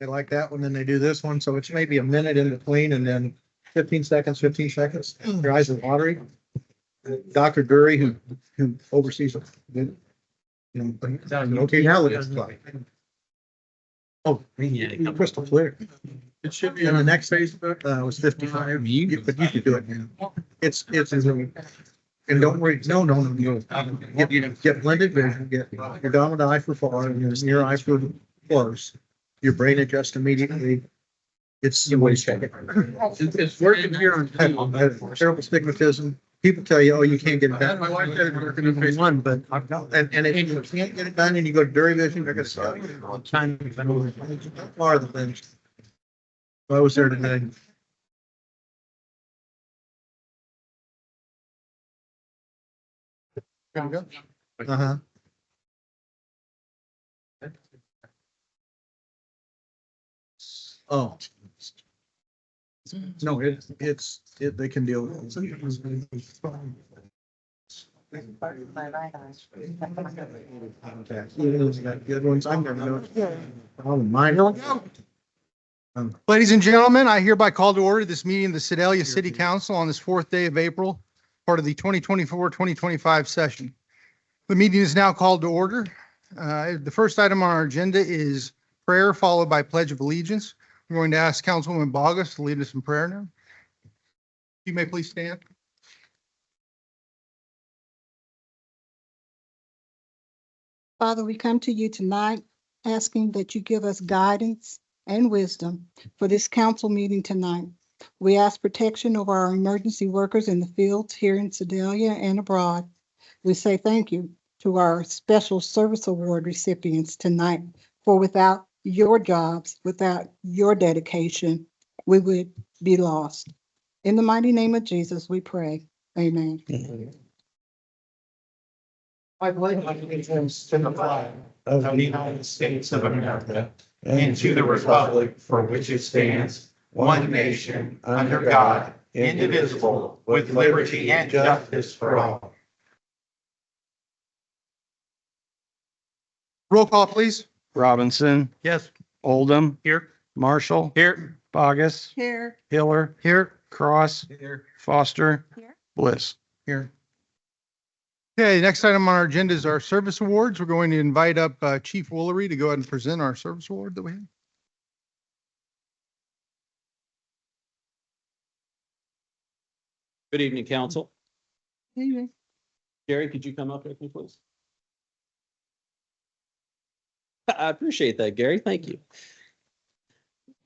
They like that one, then they do this one, so it's maybe a minute in between and then 15 seconds, 15 seconds. Your eyes are watery. Dr. Dury, who oversees it, you know, okay, now look at the clock. Oh, crystal clear. It should be And the on next Facebook. was 55, but you could do it now. It's, and don't worry, no. Get blended vision, get your dominant eye for far and your near eye for close. Your brain adjusts immediately. It's the way to check it. It's working here on. I have terrible stigmatism. People tell you, oh, you can't get it done. My wife had it working on Facebook. One, but I've got, and if you can't get it done and you go to Dury Vision, they're gonna tell you. Far the lens. I was there today. Uh-huh. Oh. No, they can deal with it. Good ones. I've never known. Oh, mine. Ladies and gentlemen, I hereby call to order this meeting of the Sedalia City Council on this fourth day of April, part of the 2024-2025 session. The meeting is now called to order. The first item on our agenda is prayer, followed by Pledge of Allegiance. We're going to ask Councilwoman Bogus to lead us in prayer now. You may please stand. Father, we come to you tonight asking that you give us guidance and wisdom for this council meeting tonight. We ask protection over our emergency workers in the fields here in Sedalia and abroad. We say thank you to our Special Service Award recipients tonight, for without your jobs, without your dedication, we would be lost. In the mighty name of Jesus, we pray. Amen. I pledge allegiance to the flag of the United States of America and to the republic for which it stands, one nation, under God, indivisible, with liberty and justice for all. Roll call, please. Robinson, Yes. Oldham, Here. Marshall, Here. Bogus, Here. Hiller, Here. Cross, Here. Foster, Here. Bliss. Here. Okay, next item on our agenda is our service awards. We're going to invite up Chief Woolery to go ahead and present our service award that we have. Good evening, council. Amen. Gary, could you come up with me, please? I appreciate that, Gary. Thank you.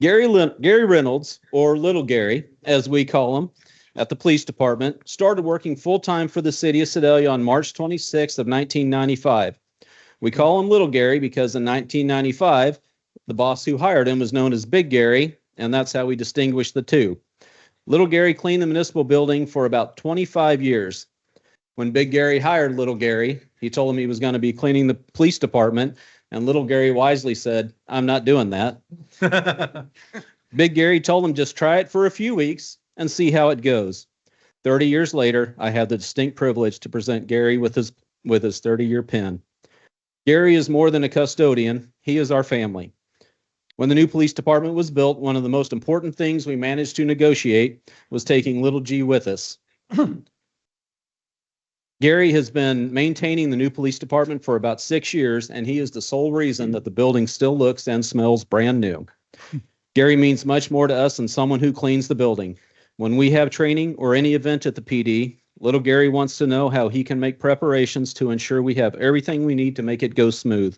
Gary Reynolds, or Little Gary, as we call him, at the police department, started working full-time for the city of Sedalia on March 26th of 1995. We call him Little Gary because in 1995, the boss who hired him was known as Big Gary, and that's how we distinguish the two. Little Gary cleaned the municipal building for about 25 years. When Big Gary hired Little Gary, he told him he was going to be cleaning the police department, and Little Gary wisely said, "I'm not doing that." Big Gary told him just try it for a few weeks and see how it goes. 30 years later, I had the distinct privilege to present Gary with his 30-year pin. Gary is more than a custodian. He is our family. When the new police department was built, one of the most important things we managed to negotiate was taking Little G with us. Gary has been maintaining the new police department for about 6 years, and he is the sole reason that the building still looks and smells brand new. Gary means much more to us than someone who cleans the building. When we have training or any event at the PD, Little Gary wants to know how he can make preparations to ensure we have everything we need to make it go smooth.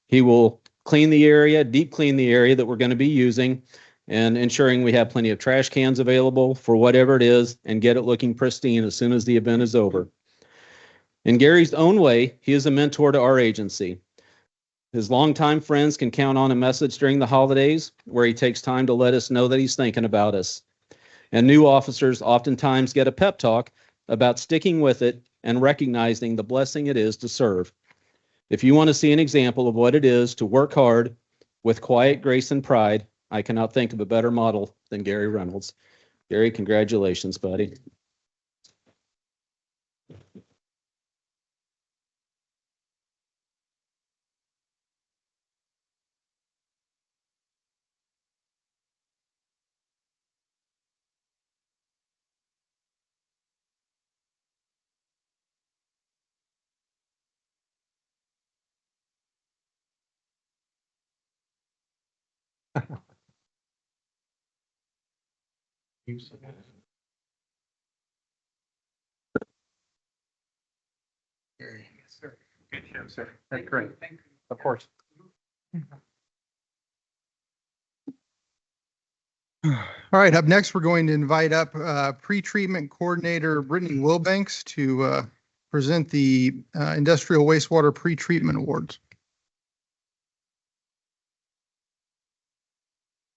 He will clean the area, deep clean the area that we're going to be using, and ensuring we have plenty of trash cans available for whatever it is and get it looking pristine as soon as the event is over. In Gary's own way, he is a mentor to our agency. His longtime friends can count on a message during the holidays where he takes time to let us know that he's thinking about us. And new officers oftentimes get a pep talk about sticking with it and recognizing the blessing it is to serve. If you want to see an example of what it is to work hard with quiet grace and pride, I cannot think of a better model than Gary Reynolds. Gary, congratulations, buddy. Good job, sir. That's great. Of course. All right, up next, we're going to invite up Pretreatment Coordinator Brittany Wilbanks to present the Industrial Wastewater Pretreatment Awards.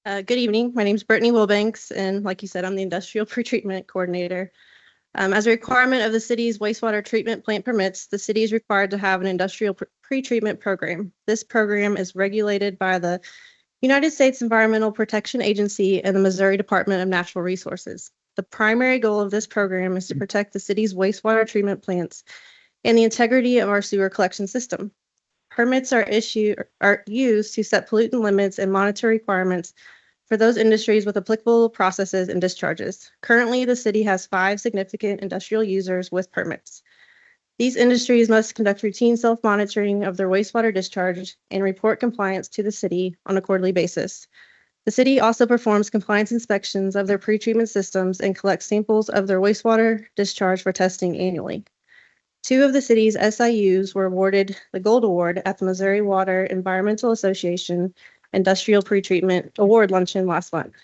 Good evening. My name is Brittany Wilbanks, and like you said, I'm the Industrial Pretreatment Coordinator. As a requirement of the city's wastewater treatment plant permits, the city is required to have an industrial pretreatment program. This program is regulated by the United States Environmental Protection Agency and the Missouri Department of Natural Resources. The primary goal of this program is to protect the city's wastewater treatment plants and the integrity of our sewer collection system. Permits are used to set pollutant limits and monitor requirements for those industries with applicable processes and discharges. Currently, the city has 5 significant industrial users with permits. These industries must conduct routine self-monitoring of their wastewater discharge and report compliance to the city on a quarterly basis. The city also performs compliance inspections of their pretreatment systems and collects samples of their wastewater discharge for testing annually. 2 of the city's SIUs were awarded the Gold Award at the Missouri Water Environmental Association Industrial Pretreatment Award Luncheon last month.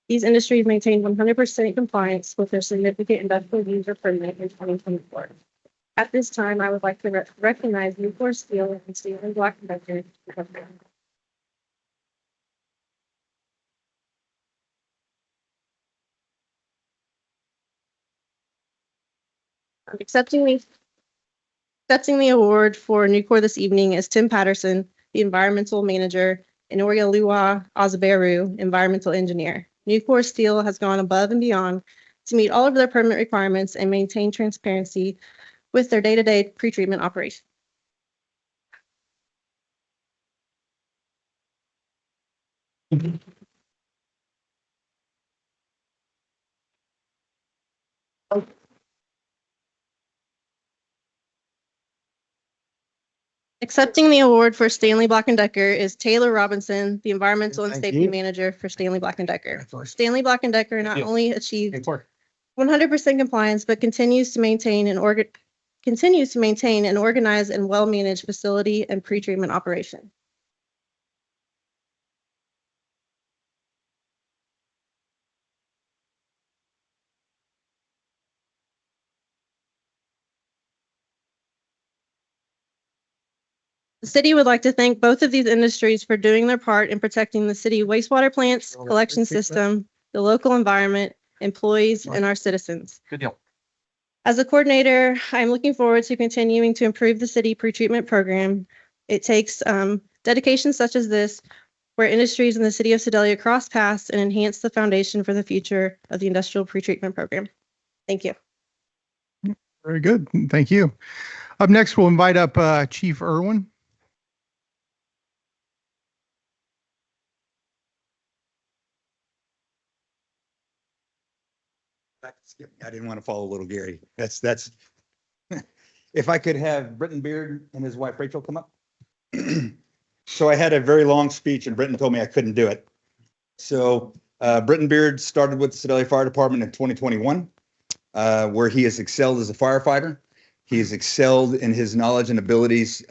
These industries maintained 100% compliance with their significant industrial user permit in 2024. At this time, I would like to recognize Nucor Steel and Stanley Black & Decker. Accepting the award for Nucor this evening is Tim Patterson, the environmental manager, and Oriolua Azaberu, environmental engineer. Nucor Steel has gone above and beyond to meet all of their permit requirements and maintain transparency with their day-to-day pretreatment operation. Accepting the award for Stanley Black & Decker is Taylor Robinson, the environmental and Thank safety you. manager for Stanley Black & Decker. Stanley Black & Decker not only achieved Good work. 100% compliance, but continues to maintain an organized and well-managed facility and pretreatment operation. The city would like to thank both of these industries for doing their part in protecting the city wastewater plants, collection system, the local environment, employees, and our citizens. Good deal. As a coordinator, I'm looking forward to continuing to improve the city pretreatment program. It takes dedication such as this, where industries in the city of Sedalia cross paths and enhance the foundation for the future of the industrial pretreatment program. Thank you. Very good. Thank you. Up next, we'll invite up Chief Irwin. I didn't want to follow little Gary. That's, if I could have Britton Beard and his wife Rachel come up. So I had a very long speech and Britton told me I couldn't do it. So Britton Beard started with the Sedalia Fire Department in 2021, where he has excelled as a firefighter. He has excelled in his knowledge and abilities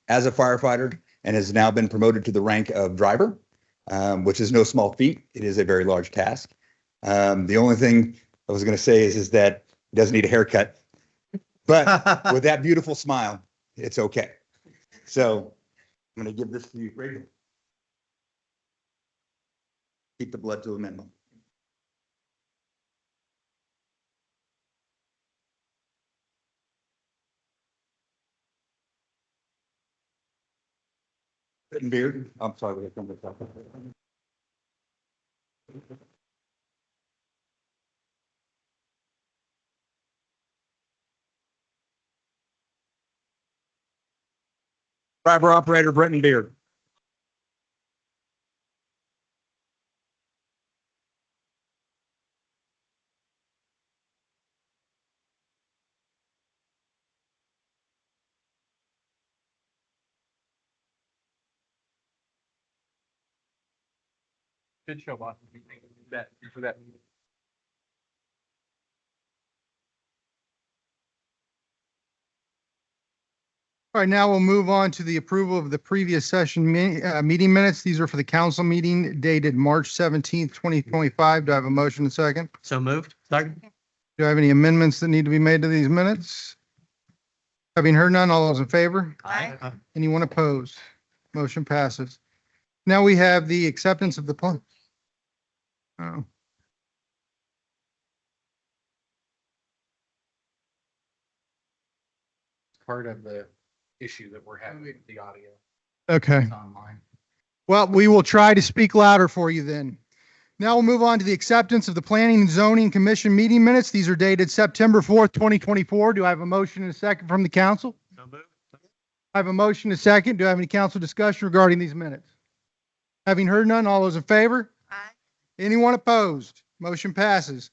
as a firefighter and has now been promoted to the rank of driver, which is no small feat. It is a very large task. The only thing I was going to say is that he doesn't need a haircut, but with that beautiful smile, it's okay. So I'm going to give this to you, Rachel. Keep the blood to a minimum. Britton Beard, I'm sorry, we have to come to the top. Driver operator Britton Beard. Good show, boss. Bet for that. All right, now we'll move on to the approval of the previous session meeting minutes. These are for the council meeting dated March 17th, 2025. Do I have a motion and second? So moved. Second. Do I have any amendments that need to be made to these minutes? Having heard none, all those in favor? Aye. Anyone opposed? Motion passes. Now we have the acceptance of the plan. Oh, Part of the issue that we're having with the audio. okay. It's online. Well, we will try to speak louder for you then. Now we'll move on to the acceptance of the Planning and Zoning Commission meeting minutes. These are dated September 4th, 2024. Do I have a motion and a second from the council? So moved. I have a motion and a second. Do I have any council discussion regarding these minutes? Having heard none, all those in favor? Aye. Anyone opposed? Motion passes.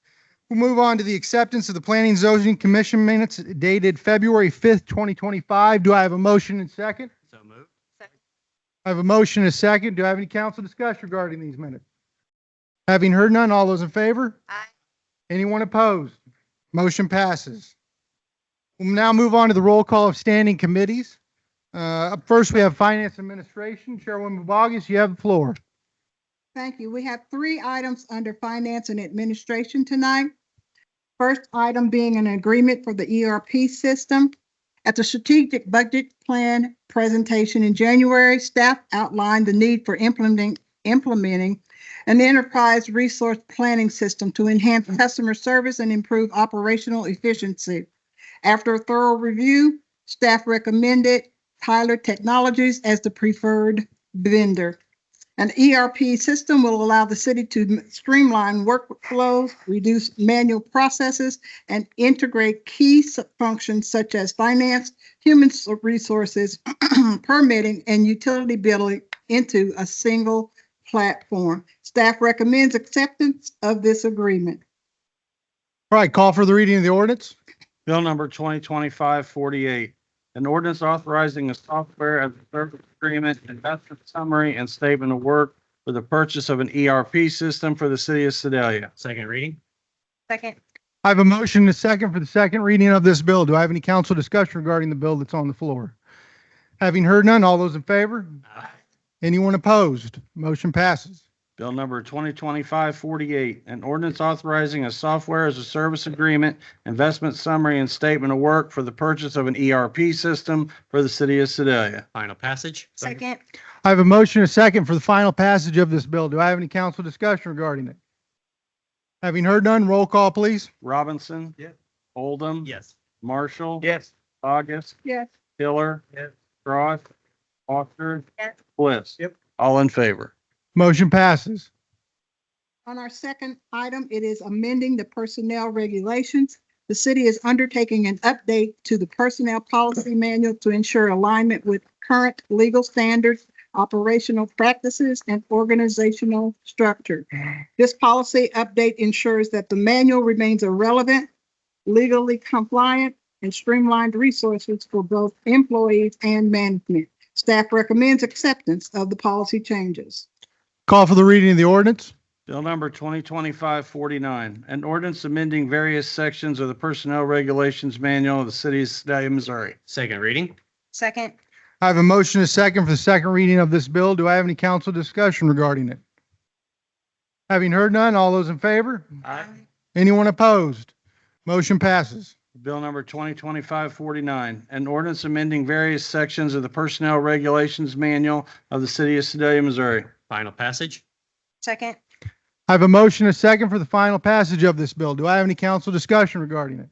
We'll move on to the acceptance of the Planning and Zoning Commission minutes dated February 5th, 2025. Do I have a motion and second? So moved. I have a motion and a second. Do I have any council discussion regarding these minutes? Having heard none, all those in favor? Aye. Anyone opposed? Motion passes. We'll now move on to the roll call of standing committees. Up first, we have Finance Administration. Chairwoman Bogus, you have the floor. Thank you. We have 3 items under Finance and Administration tonight. First item being an agreement for the ERP system. At the strategic budget plan presentation in January, staff outlined the need for implementing an enterprise resource planning system to enhance customer service and improve operational efficiency. After a thorough review, staff recommended Tyler Technologies as the preferred vendor. An ERP system will allow the city to streamline workflows, reduce manual processes, and integrate key functions such as finance, human resources, permitting, and utility billing into a single platform. Staff recommends acceptance of this agreement. All right, call for the reading of the ordinance. Bill number 2025-48, an ordinance authorizing a software as a service agreement, investment summary, and statement of work for the purchase of an ERP system for the city of Sedalia. Second reading. Second. I have a motion and a second for the second reading of this bill. Do I have any council discussion regarding the bill that's on the floor? Having heard none, all those in favor? Aye. Anyone opposed? Motion passes. Bill number 2025-48, an ordinance authorizing a software as a service agreement, investment summary, and statement of work for the purchase of an ERP system for the city of Sedalia. Final passage. Second. I have a motion and a second for the final passage of this bill. Do I have any council discussion regarding it? Having heard none, roll call, please. Robinson. Yes. Oldham. Yes. Marshall. Yes. August. Yes. Hiller. Yes. Cross. Foster. Yes. Bliss. Yep. All in favor. Motion passes. On our second item, it is amending the personnel regulations. The city is undertaking an update to the personnel policy manual to ensure alignment with current legal standards, operational practices, and organizational structure. This policy update ensures that the manual remains a relevant, legally compliant, and streamlined resources for both employees and management. Staff recommends acceptance of the policy changes. Call for the reading of the ordinance. Bill number 2025-49, an ordinance amending various sections of the Personnel Regulations Manual of the City of Sedalia, Missouri. Second reading. Second. I have a motion and a second for the second reading of this bill. Do I have any council discussion regarding it? Having heard none, all those in favor? Aye. Anyone opposed? Motion passes. Bill number 2025-49, an ordinance amending various sections of the Personnel Regulations Manual of the City of Sedalia, Missouri. Final passage. Second. I have a motion and a second for the final passage of this bill. Do I have any council discussion regarding it?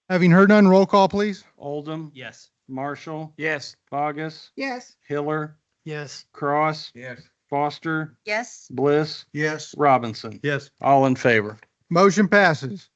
Having heard none, roll call, please. Oldham. Yes. Marshall. Yes. Bogus. Yes. Hiller. Yes. Cross. Yes. Foster. Yes. Bliss. Yes. Robinson. Yes. All in favor. Motion passes.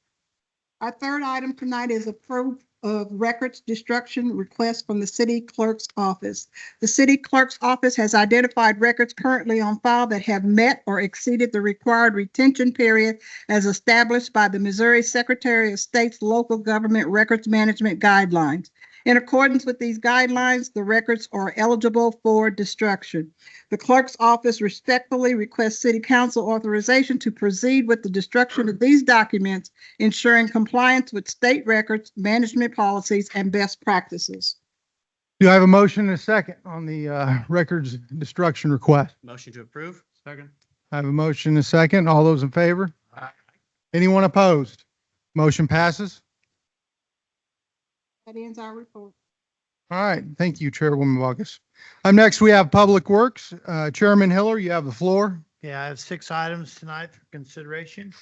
Our third item tonight is approval of records destruction request from the city clerk's office. The city clerk's office has identified records currently on file that have met or exceeded the required retention period as established by the Missouri Secretary of State's local government records management guidelines. In accordance with these guidelines, the records are eligible for destruction. The clerk's office respectfully requests City Council authorization to proceed with the destruction of these documents, ensuring compliance with state records, management policies, and best practices. Do I have a motion and a second on the records destruction request? Motion to approve. Second. I have a motion and a second. All those in favor? Anyone opposed? Motion passes. That ends our report. All right, thank you, Chairwoman Vargas. Next, we have Public Works. Chairman Hiller, you have the floor. Yeah, I have 6 items tonight for consideration.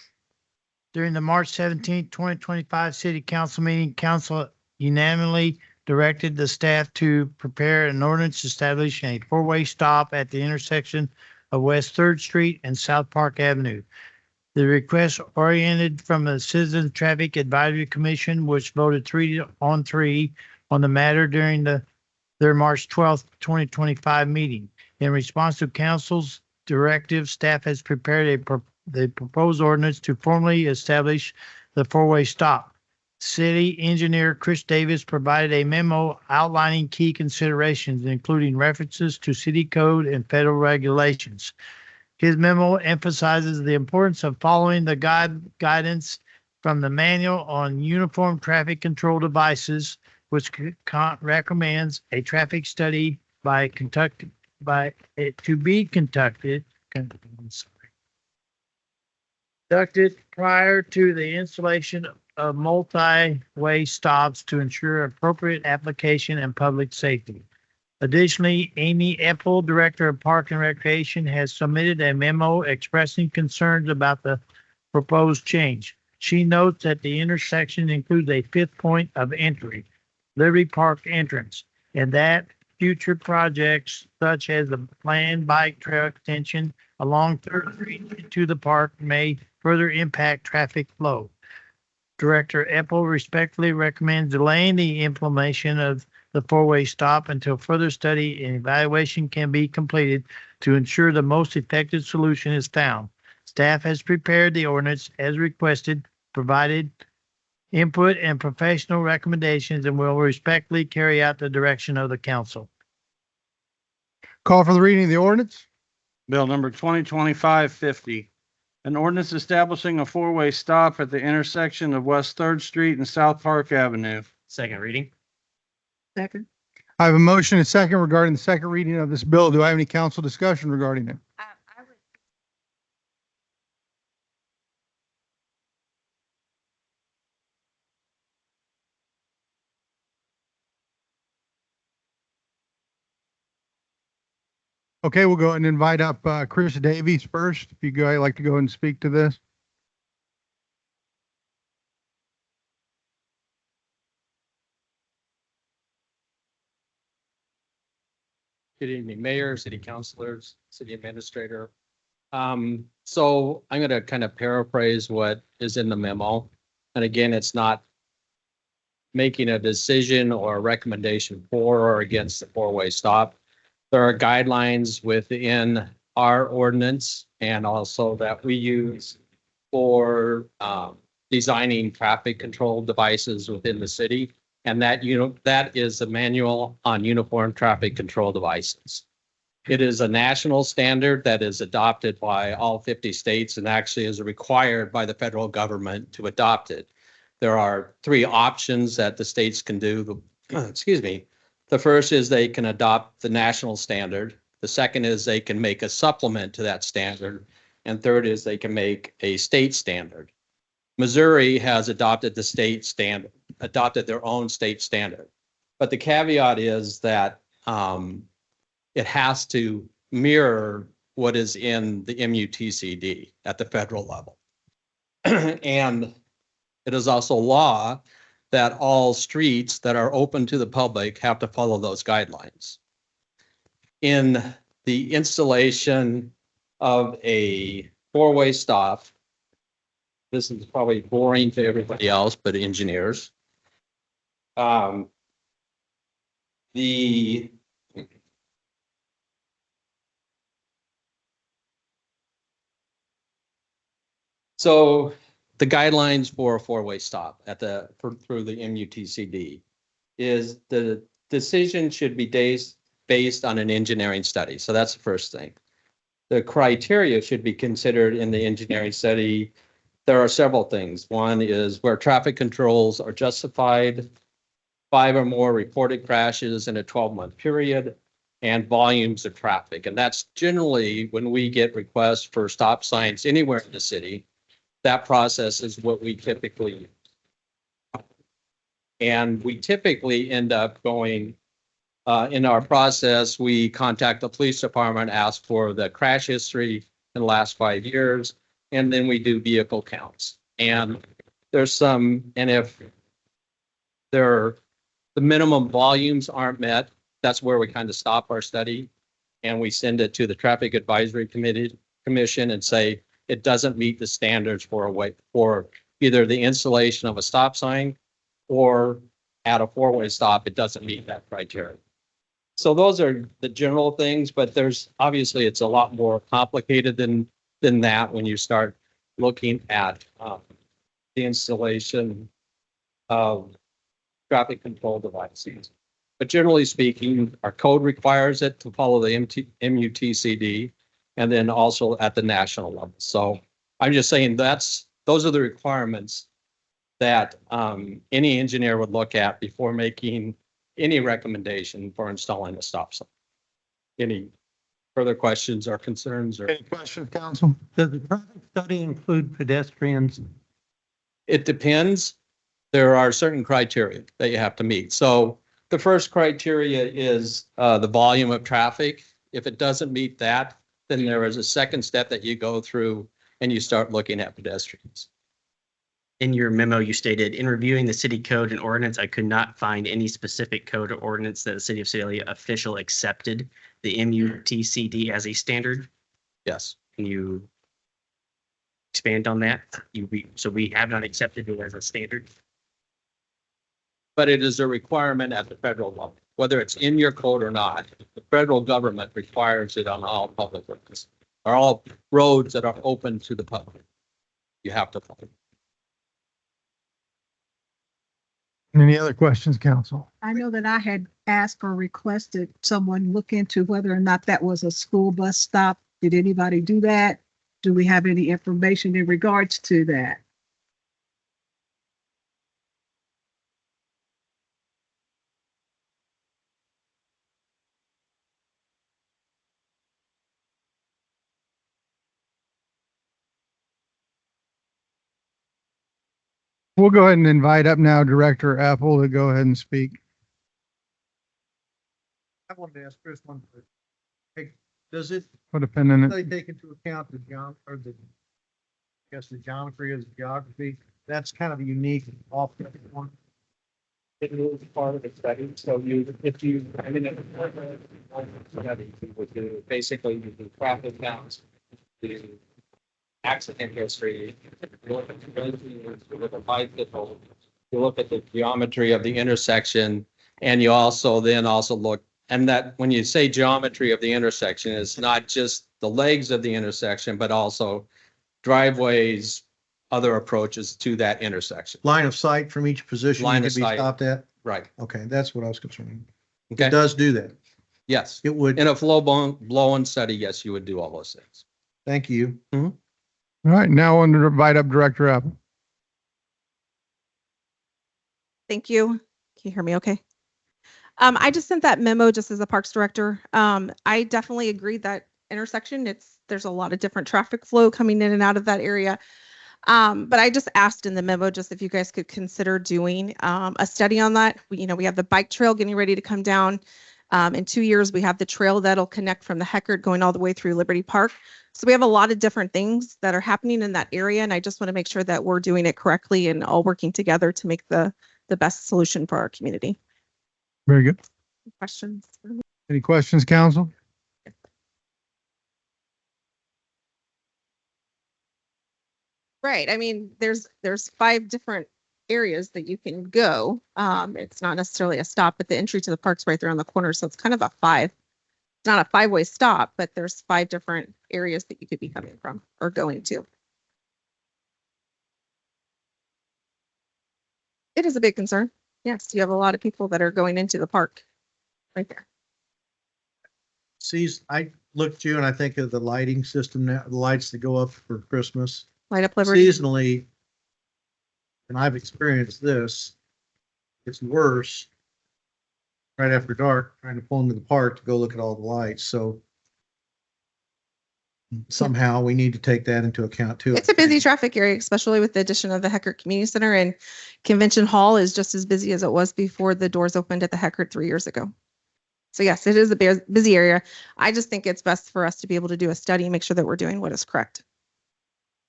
During the March 17th, 2025 City Council meeting, council unanimously directed the staff to prepare an ordinance establishing a four-way stop at the intersection of West Third Street and South Park Avenue. The request oriented from the Citizen Traffic Advisory Commission, which voted 3-3 on the matter during their March 12th, 2025 meeting. In response to council's directive, staff has prepared the proposed ordinance to formally establish the four-way stop. City engineer Chris Davis provided a memo outlining key considerations, including references to city code and federal regulations. His memo emphasizes the importance of following the guidance from the manual on uniform traffic control devices, which recommends a traffic study to be conducted prior to the installation of multi-way stops to ensure appropriate application and public safety. Additionally, Amy Epple, Director of Park and Recreation, has submitted a memo expressing concerns about the proposed change. She notes that the intersection includes a fifth point of entry, Liberty Park entrance, and that future projects such as the planned bike trail extension along Third Street to the park may further impact traffic flow. Director Epple respectfully recommends delaying the implementation of the four-way stop until further study and evaluation can be completed to ensure the most effective solution is found. Staff has prepared the ordinance as requested, provided input and professional recommendations, and will respectfully carry out the direction of the council. Call for the reading of the ordinance. Bill number 2025-50. An ordinance establishing a four-way stop at the intersection of West Third Street and South Park Avenue. Second reading. Second. I have a motion and a second regarding the second reading of this bill. Do I have any council discussion regarding it? Okay, we'll go ahead and invite up Chris Davies first. If you guys like to go and speak to this. Good evening, Mayor, City Councilors, City Administrator. So I'm going to kind of paraphrase what is in the memo. And again, it's not making a decision or a recommendation for or against the four-way stop. There are guidelines within our ordinance and also that we use for designing traffic control devices within the city. And that, that is a manual on uniform traffic control devices. It is a national standard that is adopted by all 50 states and actually is required by the federal government to adopt it. There are 3 options that the states can do. Excuse me. The first is they can adopt the national standard. The second is they can make a supplement to that standard. And third is they can make a state standard. Missouri has adopted the state standard, adopted their own state standard. But the caveat is that it has to mirror what is in the MUTCD at the federal level. And it is also law that all streets that are open to the public have to follow those guidelines. In the installation of a four-way stop, this is probably boring to everybody else, but engineers. So the guidelines for a four-way stop through the MUTCD is the decision should be based on an engineering study. So that's the first thing. The criteria should be considered in the engineering study. There are several things. One is where traffic controls are justified, 5 or more reported crashes in a 12-month period, and volumes of traffic. And that's generally when we get requests for stop signs anywhere in the city, that process is what we typically use. And we typically end up going, in our process, we contact the police department, ask for the crash history in the last 5 years, and then we do vehicle counts. And there's some, and if the minimum volumes aren't met, that's where we kind of stop our study. And we send it to the Traffic Advisory Commission and say, it doesn't meet the standards for either the installation of a stop sign or at a 4-way stop, it doesn't meet that criteria. So those are the general things, but there's obviously it's a lot more complicated than that when you start looking at the installation of traffic control devices. But generally speaking, our code requires it to follow the MUTCD and then also at the national level. So I'm just saying those are the requirements that any engineer would look at before making any recommendation for installing a stop sign. Any further questions or concerns or? Any questions, council? Does the traffic study include pedestrians? It depends. There are certain criteria that you have to meet. So the first criteria is the volume of traffic. If it doesn't meet that, then there is a second step that you go through and you start looking at pedestrians. In your memo, you stated, in reviewing the city code and ordinance, I could not find any specific code or ordinance that the city of Sedalia official accepted the MUTCD as a standard. Yes. Can you expand on that? So we have not accepted it as a standard. But it is a requirement at the federal level, whether it's in your code or not. The federal government requires it on all public roads, or all roads that are open to the public. You have to follow. Any other questions, council? I know that I had asked or requested someone look into whether or not that was a school bus stop. Did anybody do that? Do we have any information in regards to that? We'll go ahead and invite up now Director Apple to go ahead and speak. I wanted to ask Chris one question. Hey, does it Put a pin in it. really take into account the the geometry of the geography? That's kind of a unique off one. It is part of the study. So if you, I mean, you would do basically you do traffic counts, the accident history, you look at the benches, you look at bicycle, you look at the geometry of the intersection, and you also look, and that when you say geometry of the intersection, it's not just the legs of the intersection, but also driveways, other approaches to that intersection. Line of sight from each position Line you of could be sight. stopped at? Right. Okay, that's what I was concerned. It Okay. does do that. Yes. It would. In a blow-on study, yes, you would do all those things. Thank you. All right, now I want to invite up Director Apple. Thank you. Can you hear me okay? I just sent that memo just as a Parks Director. I definitely agree that intersection, there's a lot of different traffic flow coming in and out of that area. But I just asked in the memo just if you guys could consider doing a study on that. We have the bike trail getting ready to come down. In 2 years, we have the trail that'll connect from the Heckert going all the way through Liberty Park. So we have a lot of different things that are happening in that area. And I just want to make sure that we're doing it correctly and all working together to make the best solution for our community. Very good. Questions? Any questions, council? Right. I mean, there's 5 different areas that you can go. It's not necessarily a stop, but the entry to the park's right there on the corner. So it's kind of a 5. It's not a 5-way stop, but there's 5 different areas that you could be coming from or going to. It is a big concern. Yes, you have a lot of people that are going into the park right there. Sees, I look at you and I think of the lighting system now, the lights that go up for Christmas Light up Liberty. seasonally. And I've experienced this. It's worse right after dark, trying to pull into the park to go look at all the lights. So somehow we need to take that into account too. It's a busy traffic area, especially with the addition of the Heckert Community Center, and Convention Hall is just as busy as it was before the doors opened at the Heckert 3 years ago. So yes, it is a busy area. I just think it's best for us to be able to do a study and make sure that we're doing what is correct.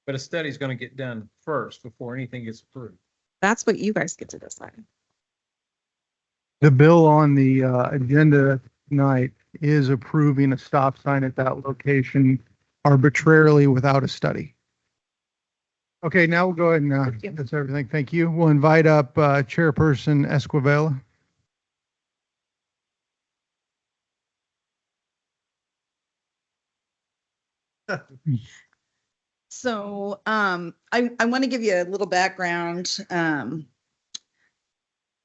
But a study's going to get done first before anything gets approved. That's what you guys get to decide. The bill on the agenda tonight is approving a stop sign at that location arbitrarily without a study. Okay, now we'll go ahead and Thank you. that's everything. Thank you. We'll invite up Chairperson Esquivel. So I want to give you a little background. When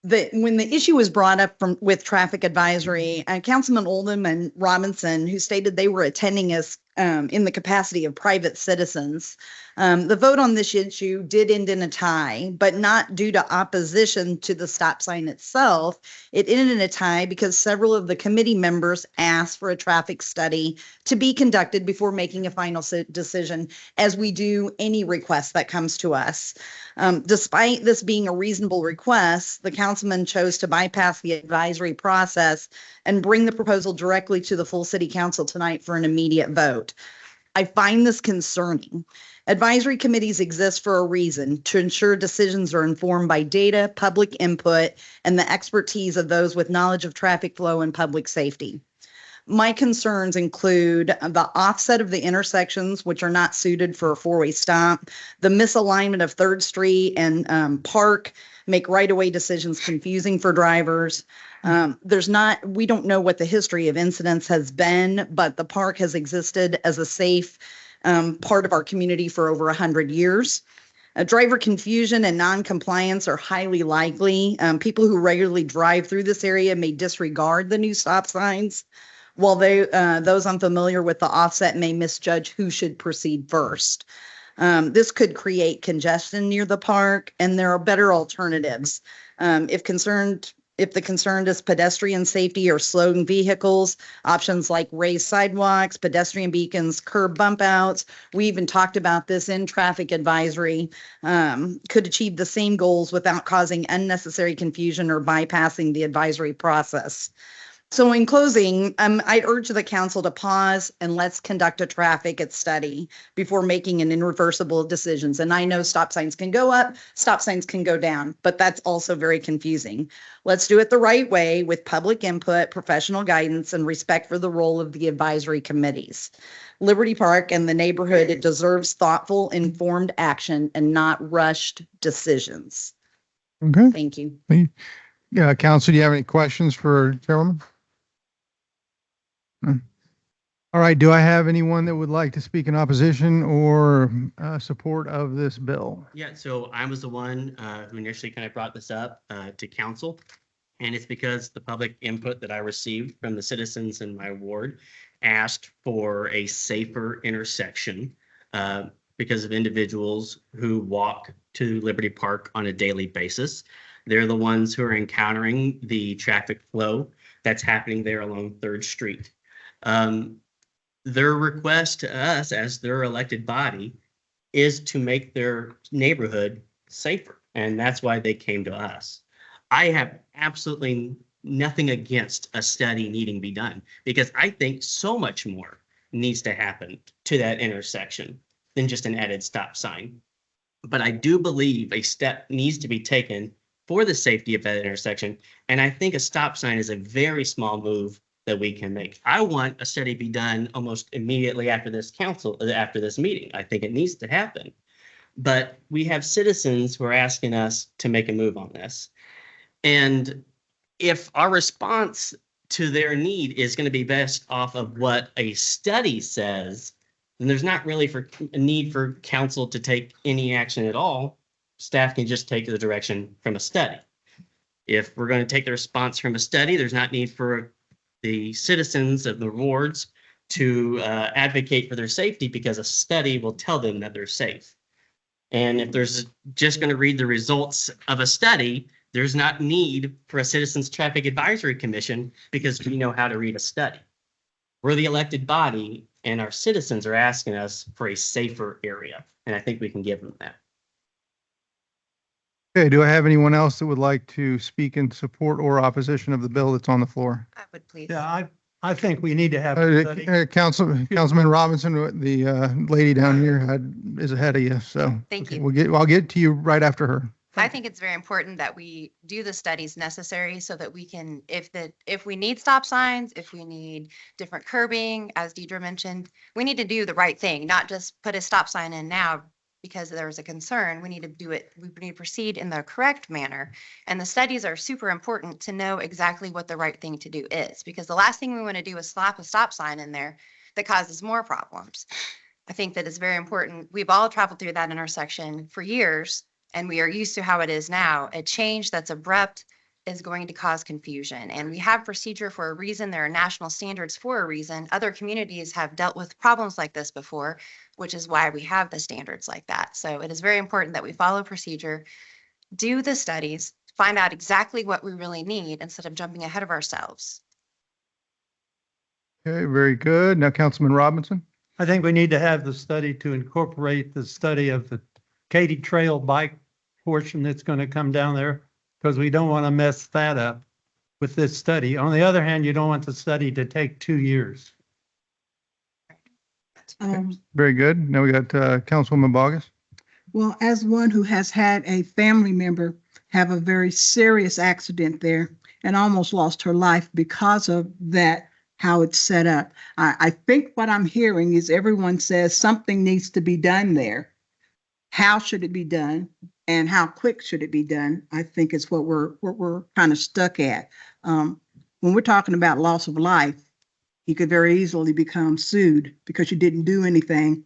the issue was brought up with traffic advisory, Councilman Oldham and Robinson, who stated they were attending as in the capacity of private citizens. The vote on this issue did end in a tie, but not due to opposition to the stop sign itself. It ended in a tie because several of the committee members asked for a traffic study to be conducted before making a final decision, as we do any request that comes to us. Despite this being a reasonable request, the councilman chose to bypass the advisory process and bring the proposal directly to the full city council tonight for an immediate vote. I find this concerning. Advisory committees exist for a reason, to ensure decisions are informed by data, public input, and the expertise of those with knowledge of traffic flow and public safety. My concerns include the offset of the intersections, which are not suited for a four-way stop, the misalignment of 3rd Street and Park, make right-of-way decisions confusing for drivers. We don't know what the history of incidents has been, but the park has existed as a safe part of our community for over 100 years. Driver confusion and non-compliance are highly likely. People who regularly drive through this area may disregard the new stop signs, while those unfamiliar with the offset may misjudge who should proceed first. This could create congestion near the park, and there are better alternatives. If the concern is pedestrian safety or slowing vehicles, options like raised sidewalks, pedestrian beacons, curb bump outs, we even talked about this in traffic advisory, could achieve the same goals without causing unnecessary confusion or bypassing the advisory process. So in closing, I urge the council to pause and let's conduct a traffic study before making an irreversible decisions. And I know stop signs can go up, stop signs can go down, but that's also very confusing. Let's do it the right way with public input, professional guidance, and respect for the role of the advisory committees. Liberty Park and the neighborhood, it deserves thoughtful, informed action and not rushed decisions. Okay. Thank you. Yeah, Council, do you have any questions for Chairwoman? All right, do I have anyone that would like to speak in opposition or support of this bill? Yeah, so I was the one who initially kind of brought this up to council. And it's because the public input that I received from the citizens in my ward asked for a safer intersection because of individuals who walk to Liberty Park on a daily basis. They're the ones who are encountering the traffic flow that's happening there along 3rd Street. Their request to us as their elected body is to make their neighborhood safer. And that's why they came to us. I have absolutely nothing against a study needing to be done because I think so much more needs to happen to that intersection than just an added stop sign. But I do believe a step needs to be taken for the safety of that intersection. And I think a stop sign is a very small move that we can make. I want a study be done almost immediately after this meeting. I think it needs to happen. But we have citizens who are asking us to make a move on this. And if our response to their need is going to be based off of what a study says, then there's not really a need for council to take any action at all. Staff can just take the direction from a study. If we're going to take the response from a study, there's not need for the citizens of the wards to advocate for their safety because a study will tell them that they're safe. And if there's just going to read the results of a study, there's not need for a Citizens Traffic Advisory Commission because we know how to read a study. We're the elected body and our citizens are asking us for a safer area. And I think we can give them that. Okay, do I have anyone else that would like to speak in support or opposition of the bill that's on the floor? I would please. Yeah, I think we need to have a study. Councilman Robinson, the lady down here is ahead of you, so. Thank you. I'll get to you right after her. I think it's very important that we do the studies necessary so that we can, if we need stop signs, if we need different curbing, as Deidre mentioned, we need to do the right thing, not just put a stop sign in now because there's a concern. We need to do it, we need to proceed in the correct manner. And the studies are super important to know exactly what the right thing to do is, because the last thing we want to do is slap a stop sign in there that causes more problems. I think that it's very important. We've all traveled through that intersection for years, and we are used to how it is now. A change that's abrupt is going to cause confusion. And we have procedure for a reason. There are national standards for a reason. Other communities have dealt with problems like this before, which is why we have the standards like that. So it is very important that we follow procedure, do the studies, find out exactly what we really need instead of jumping ahead of ourselves. Okay, very good. Now, Councilman Robinson? I think we need to have the study to incorporate the study of the Katy Trail bike portion that's going to come down there, because we don't want to mess that up with this study. On the other hand, you don't want the study to take 2 years. Very good. Now we got Councilwoman Bogus. Well, as one who has had a family member have a very serious accident there and almost lost her life because of that, how it's set up. I think what I'm hearing is everyone says something needs to be done there. How should it be done and how quick should it be done? I think is what we're kind of stuck at. When we're talking about loss of life, you could very easily become sued because you didn't do anything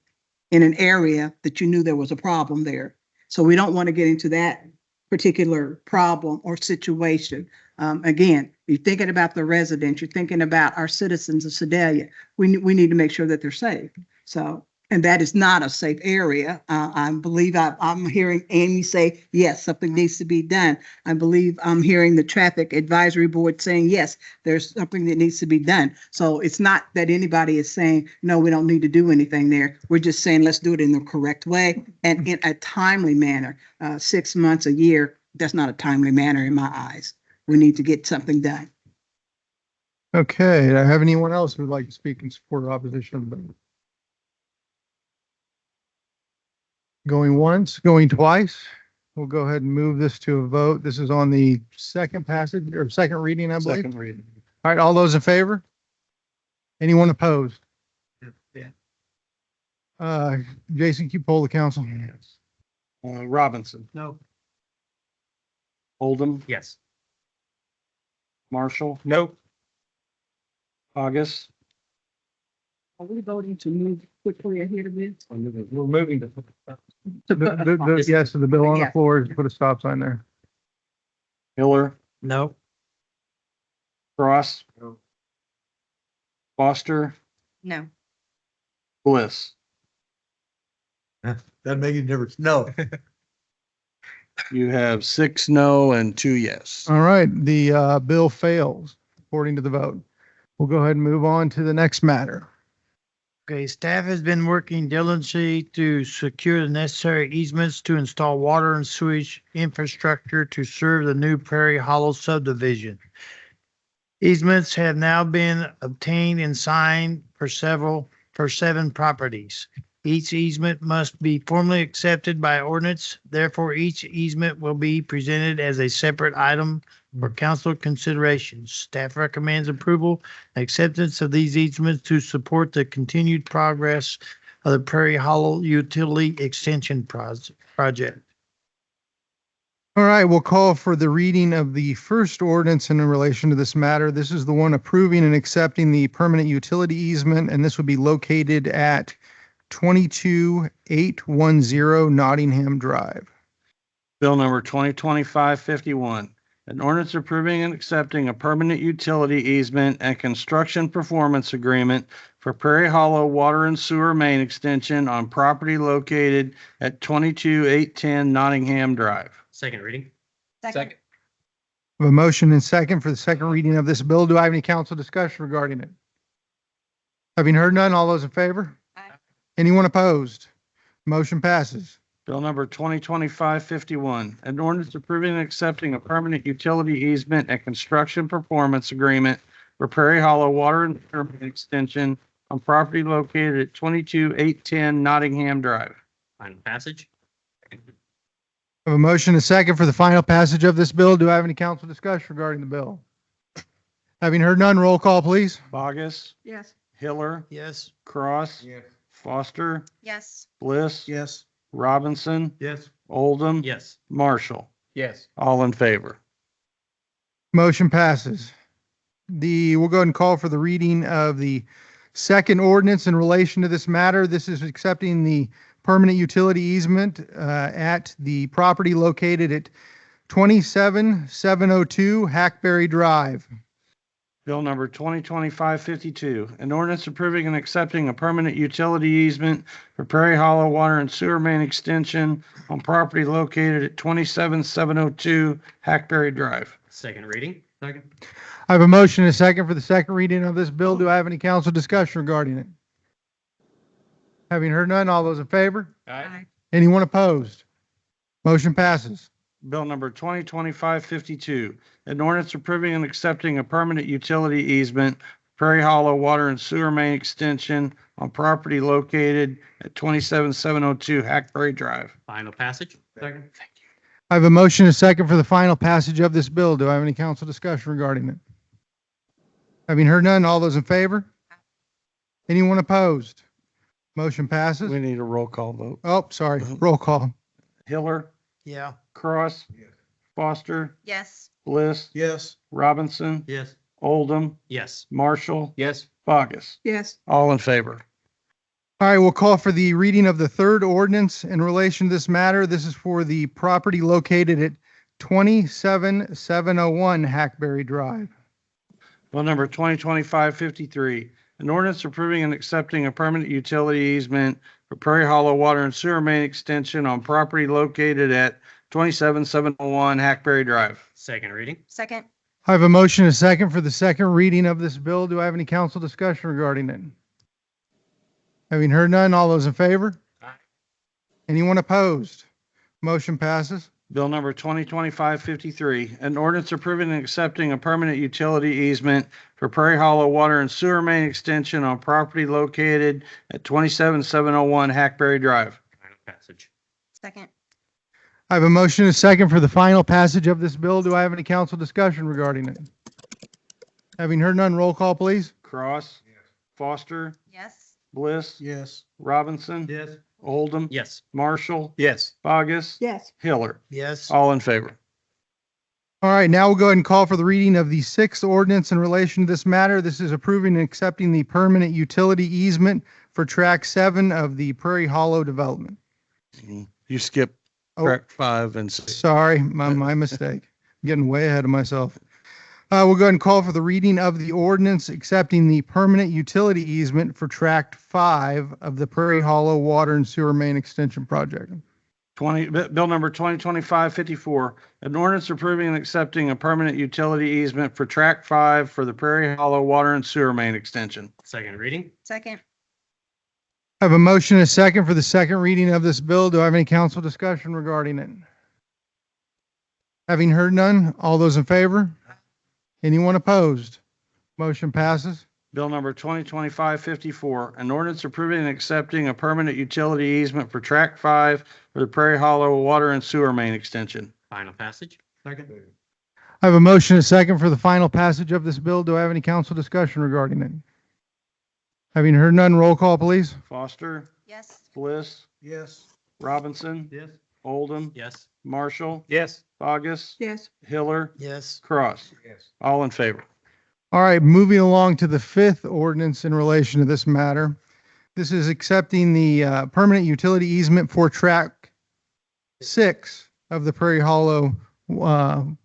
in an area that you knew there was a problem there. So we don't want to get into that particular problem or situation. Again, you're thinking about the residents, you're thinking about our citizens of Sedalia. We need to make sure that they're safe. So, and that is not a safe area. I believe I'm hearing Amy say, yes, something needs to be done. I believe I'm hearing the Traffic Advisory Board saying, yes, there's something that needs to be done. So it's not that anybody is saying, no, we don't need to do anything there. We're just saying, let's do it in the correct way and in a timely manner. 6 months, a year, that's not a timely manner in my eyes. We need to get something done. Okay, do I have anyone else who would like to speak in support or opposition of the bill? Going once, going twice. We'll go ahead and move this to a vote. This is on the second passage or second reading, I believe. Second reading. All right, all those in favor? Anyone opposed? Yeah. Jason, can you poll the council? Robinson, No. Oldham, Yes. Marshall, Nope. August. Are we voting to move quickly ahead of this? We're moving to. Yes, the bill on the Yeah. floor is put a stop sign there. Miller, No. Cross. Foster, No. Bliss. That make a difference. No. You have 6 no and 2 yes. All right, the bill fails according to the vote. We'll go ahead and move on to the next matter. Okay, staff has been working diligently to secure the necessary easements to install water and sewage infrastructure to serve the new Prairie Hollow subdivision. Easements have now been obtained and signed for 7 properties. Each easement must be formally accepted by ordinance. Therefore, each easement will be presented as a separate item for council consideration. Staff recommends approval and acceptance of these easements to support the continued progress of the Prairie Hollow Utility Extension project. All right, we'll call for the reading of the first ordinance in relation to this matter. This is the one approving and accepting the permanent utility easement, and this would be located at 22810 Nottingham Drive. Bill number 2025-51, An ordinance approving and accepting a permanent utility easement and construction performance agreement for Prairie Hollow Water and Sewer Main Extension on property located at 22810 Nottingham Drive. Second reading. Second. We have a motion and second for the second reading of this bill. Do I have any council discussion regarding it? Having heard none, all those in favor? Aye. Anyone opposed? Motion passes. Bill number 2025-51, an ordinance approving and accepting a permanent utility easement and construction performance agreement for Prairie Hollow Water and Sewer Main Extension on property located at 22810 Nottingham Drive. Final passage. I have a motion and second for the final passage of this bill. Do I have any council discussion regarding the bill? Having heard none, roll call, please. Bogus, Yes. Hiller, Yes. Cross, Foster, Yes. Bliss, Yes. Robinson, Yes. Oldham, Yes. Marshall. Yes. All in favor. Motion passes. We'll go ahead and call for the reading of the second ordinance in relation to this matter. This is accepting the permanent utility easement at the property located at 27702 Hackberry Drive. Bill number 2025-52, an ordinance approving and accepting a permanent utility easement for Prairie Hollow Water and Sewer Main Extension on property located at 27702 Hackberry Drive. Second reading. Second. I have a motion and a second for the second reading of this bill. Do I have any council discussion regarding it? Having heard none, all those in favor? Aye. Anyone opposed? Motion passes. Bill number 2025-52, an ordinance approving and accepting a permanent utility easement, Prairie Hollow Water and Sewer Main Extension on property located at 27702 Hackberry Drive. Final passage. Second. I have a motion and a second for the final passage of this bill. Do I have any council discussion regarding it? Having heard none, all those in favor? Anyone opposed? Motion passes. We need a roll call vote. Oh, sorry, roll call. Hiller, Yeah. Cross, Foster, Yes. Bliss, Yes. Robinson, Yes. Oldham, Yes. Marshall, Yes. Bogus. Yes. All in favor. All right, we'll call for the reading of the third ordinance in relation to this matter. This is for the property located at 27701 Hackberry Drive. Bill number 2025-53, an ordinance approving and accepting a permanent utility easement for Prairie Hollow Water and Sewer Main Extension on property located at 27701 Hackberry Drive. Second reading. Second. I have a motion and a second for the second reading of this bill. Do I have any council discussion regarding it? Having heard none, all those in favor? Aye. Anyone opposed? Motion passes. Bill number 2025-53, an ordinance approving and accepting a permanent utility easement for Prairie Hollow Water and Sewer Main Extension on property located at 27701 Hackberry Drive. Final passage. Second. I have a motion and a second for the final passage of this bill. Do I have any council discussion regarding it? Having heard none, roll call, please. Cross, Foster, Yes. Bliss, Yes. Robinson, Yes. Oldham, Yes. Marshall, Yes. Bogus, Yes. Hiller. Yes. All in favor. All right, now we'll go ahead and call for the reading of the sixth ordinance in relation to this matter. This is approving and accepting the permanent utility easement for track 7 of the Prairie Hollow development. You skipped Oh. track 5 and 6. Sorry, my mistake. Getting way ahead of myself. We'll go ahead and call for the reading of the ordinance accepting the permanent utility easement for tract 5 of the Prairie Hollow Water and Sewer Main Extension Project. Bill number 2025-54, an ordinance approving and accepting a permanent utility easement for track 5 for the Prairie Hollow Water and Sewer Main Extension. Second reading. Second. I have a motion and a second for the second reading of this bill. Do I have any council discussion regarding it? Having heard none, all those in favor? Anyone opposed? Motion passes. Bill number 2025-54, an ordinance approving and accepting a permanent utility easement for track 5 for the Prairie Hollow Water and Sewer Main Extension. Final passage. Second. I have a motion and a second for the final passage of this bill. Do I have any council discussion regarding it? Having heard none, roll call, please. Foster, Yes. Bliss, Yes. Robinson, Yes. Oldham, Yes. Marshall, Yes. Bogus, Yes. Hiller, Yes. Cross. Yes. All in favor. All right, moving along to the fifth ordinance in relation to this matter. This is accepting the permanent utility easement for track 6 of the Prairie Hollow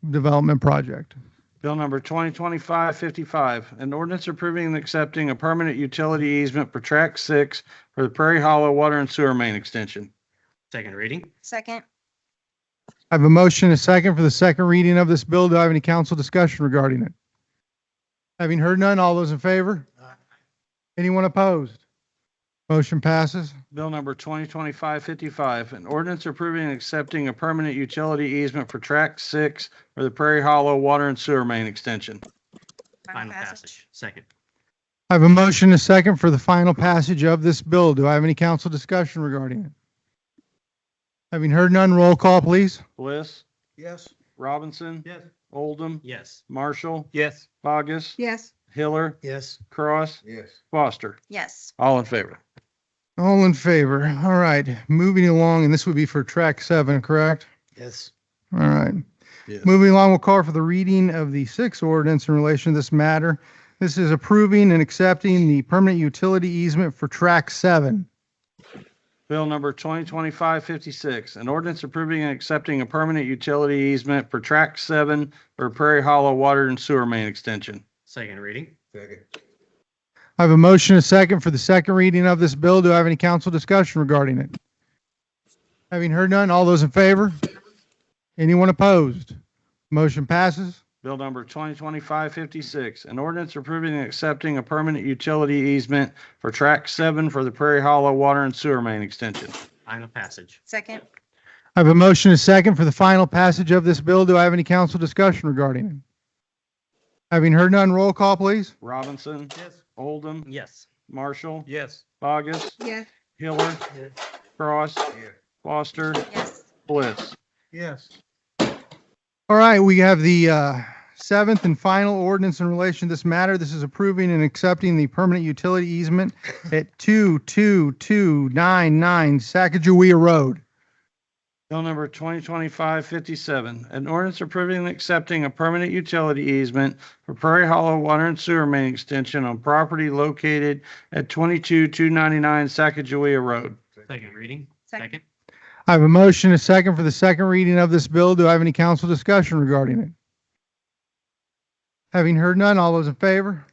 development project. Bill number 2025-55, an ordinance approving and accepting a permanent utility easement for Track 6 for the Prairie Hollow Water and Sewer Main Extension. Second reading. Second. I have a motion, a second for the second reading of this bill. Do I have any council discussion regarding it? Having heard none, all those in favor? Anyone opposed? Motion passes. Bill number 2025-55, an ordinance approving and accepting a permanent utility easement for Track 6 for the Prairie Hollow Water and Sewer Main Extension. Final passage. Second. I have a motion, a second for the final passage of this bill. Do I have any council discussion regarding it? Having heard none, roll call, please. Bliss, Yes. Robinson. Yes. Oldham. Yes. Marshall. Yes. Bogus. Yes. Hiller. Yes. Cross. Yes. Foster. Yes. All in favor. All in favor. All right, moving along, and this would be for track 7, correct? Yes. All right. Yes. Moving along, we'll call for the reading of the 6th ordinance in relation to this matter. This is approving and accepting the permanent utility easement for track 7. Bill number 2025-56, an ordinance approving and accepting a permanent utility easement for Track 7 for Prairie Hollow Water and Sewer Main Extension. Second reading. Second. I have a motion, a second for the second reading of this bill. Do I have any council discussion regarding it? Having heard none, all those in favor? Anyone opposed? Motion passes. Bill number 2025-56, an ordinance approving and accepting a permanent utility easement for Track 7 for the Prairie Hollow Water and Sewer Main Extension. Final passage. Second. I have a motion, a second for the final passage of this bill. Do I have any council discussion regarding it? Having heard none, roll call, please. Robinson. Yes. Oldham. Yes. Marshall. Yes. Bogus. Yes. Hiller. Yes. Cross. Foster. Yes. Bliss. Yes. All right, we have the 7th and final ordinance in relation to this matter. This is approving and accepting the permanent utility easement at 22299 Sacagawea Road. Bill number 2025-57, an ordinance approving and accepting a permanent utility easement for Prairie Hollow Water and Sewer Main Extension on property located at 22299 Sacagawea Road. Second reading. Second. I have a motion, a second for the second reading of this bill. Do I have any council discussion regarding it? Having heard none, all those in favor?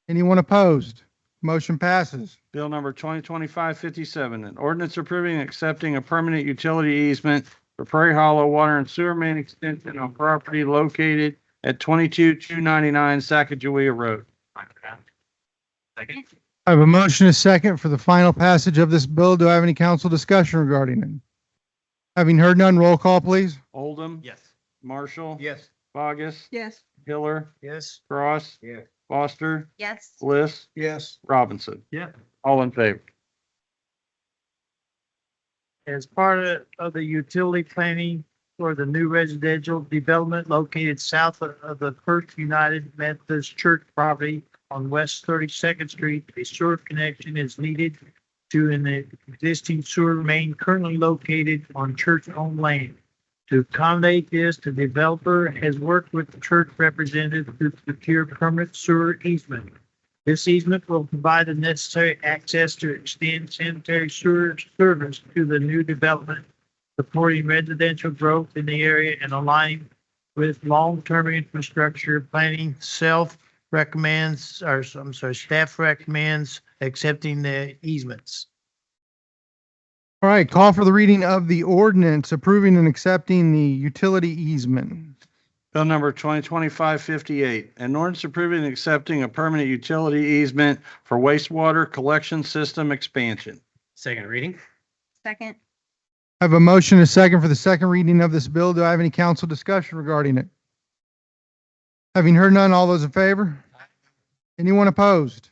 Anyone opposed? Motion passes. Bill number 2025-57, an ordinance approving and accepting a permanent utility easement for Prairie Hollow Water and Sewer Main Extension on property located at 22299 Sacagawea Road. Final passage. Second. I have a motion, a second for the final passage of this bill. Do I have any council discussion regarding it? Having heard none, roll call, please. Oldham. Yes. Marshall. Yes. Bogus. Yes. Hiller. Yes. Cross. Yes. Foster. Yes. Bliss. Yes. Robinson. Yeah. All in favor. As part of the utility planning for the new residential development located south of the First United Methodist Church property on West 32nd Street, a sewer connection is needed to an existing sewer main currently located on church-owned land. To accommodate this, the developer has worked with the church representative to secure permanent sewer easement. This easement will provide the necessary access to extend sanitary sewer service to the new development, supporting residential growth in the area and aligning with long-term infrastructure planning. Staff recommends accepting the easements. All right, call for the reading of the ordinance approving and accepting the utility easement. Bill number 2025-58, an ordinance approving and accepting a permanent utility easement for wastewater collection system expansion. Second reading. Second. I have a motion, a second for the second reading of this bill. Do I have any council discussion regarding it? Having heard none, all those in favor? Anyone opposed?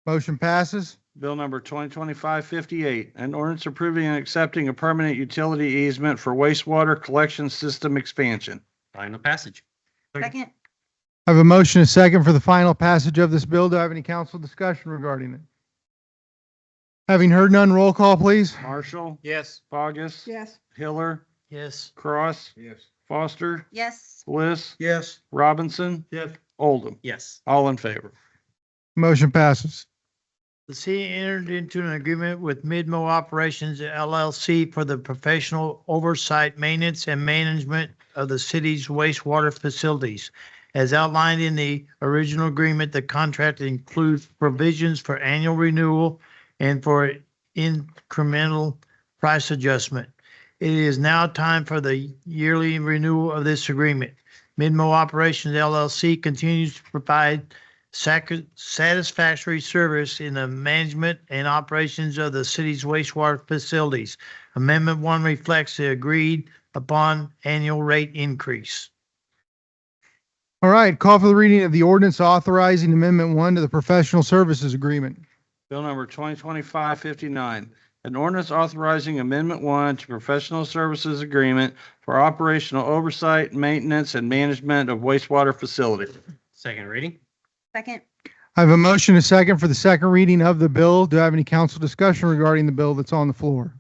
Motion passes. Bill number 2025-58, an ordinance approving and accepting a permanent utility easement for wastewater collection system expansion. Final passage. Second. I have a motion, a second for the final passage of this bill. Do I have any council discussion regarding it? Having heard none, roll call, please. Marshall. Yes. Bogus. Yes. Hiller. Yes. Cross. Yes. Foster. Yes. Bliss. Yes. Robinson. Yes. Oldham. Yes. All in favor. Motion passes. The city entered into an agreement with Midmo Operations LLC for the professional oversight, maintenance, and management of the city's wastewater facilities. As outlined in the original agreement, the contract includes provisions for annual renewal and for incremental price adjustment. It is now time for the yearly renewal of this agreement. Midmo Operations LLC continues to provide satisfactory service in the management and operations of the city's wastewater facilities. Amendment 1 reflects the agreed upon annual rate increase. All right, call for the reading of the ordinance authorizing Amendment 1 to the professional services agreement. Bill number 2025-59, an ordinance authorizing Amendment 1 to Professional Services Agreement for operational oversight, maintenance, and management of wastewater facilities. Second reading. Second. I have a motion, a second for the second reading of the bill. Do I have any council discussion regarding the bill that's on the floor?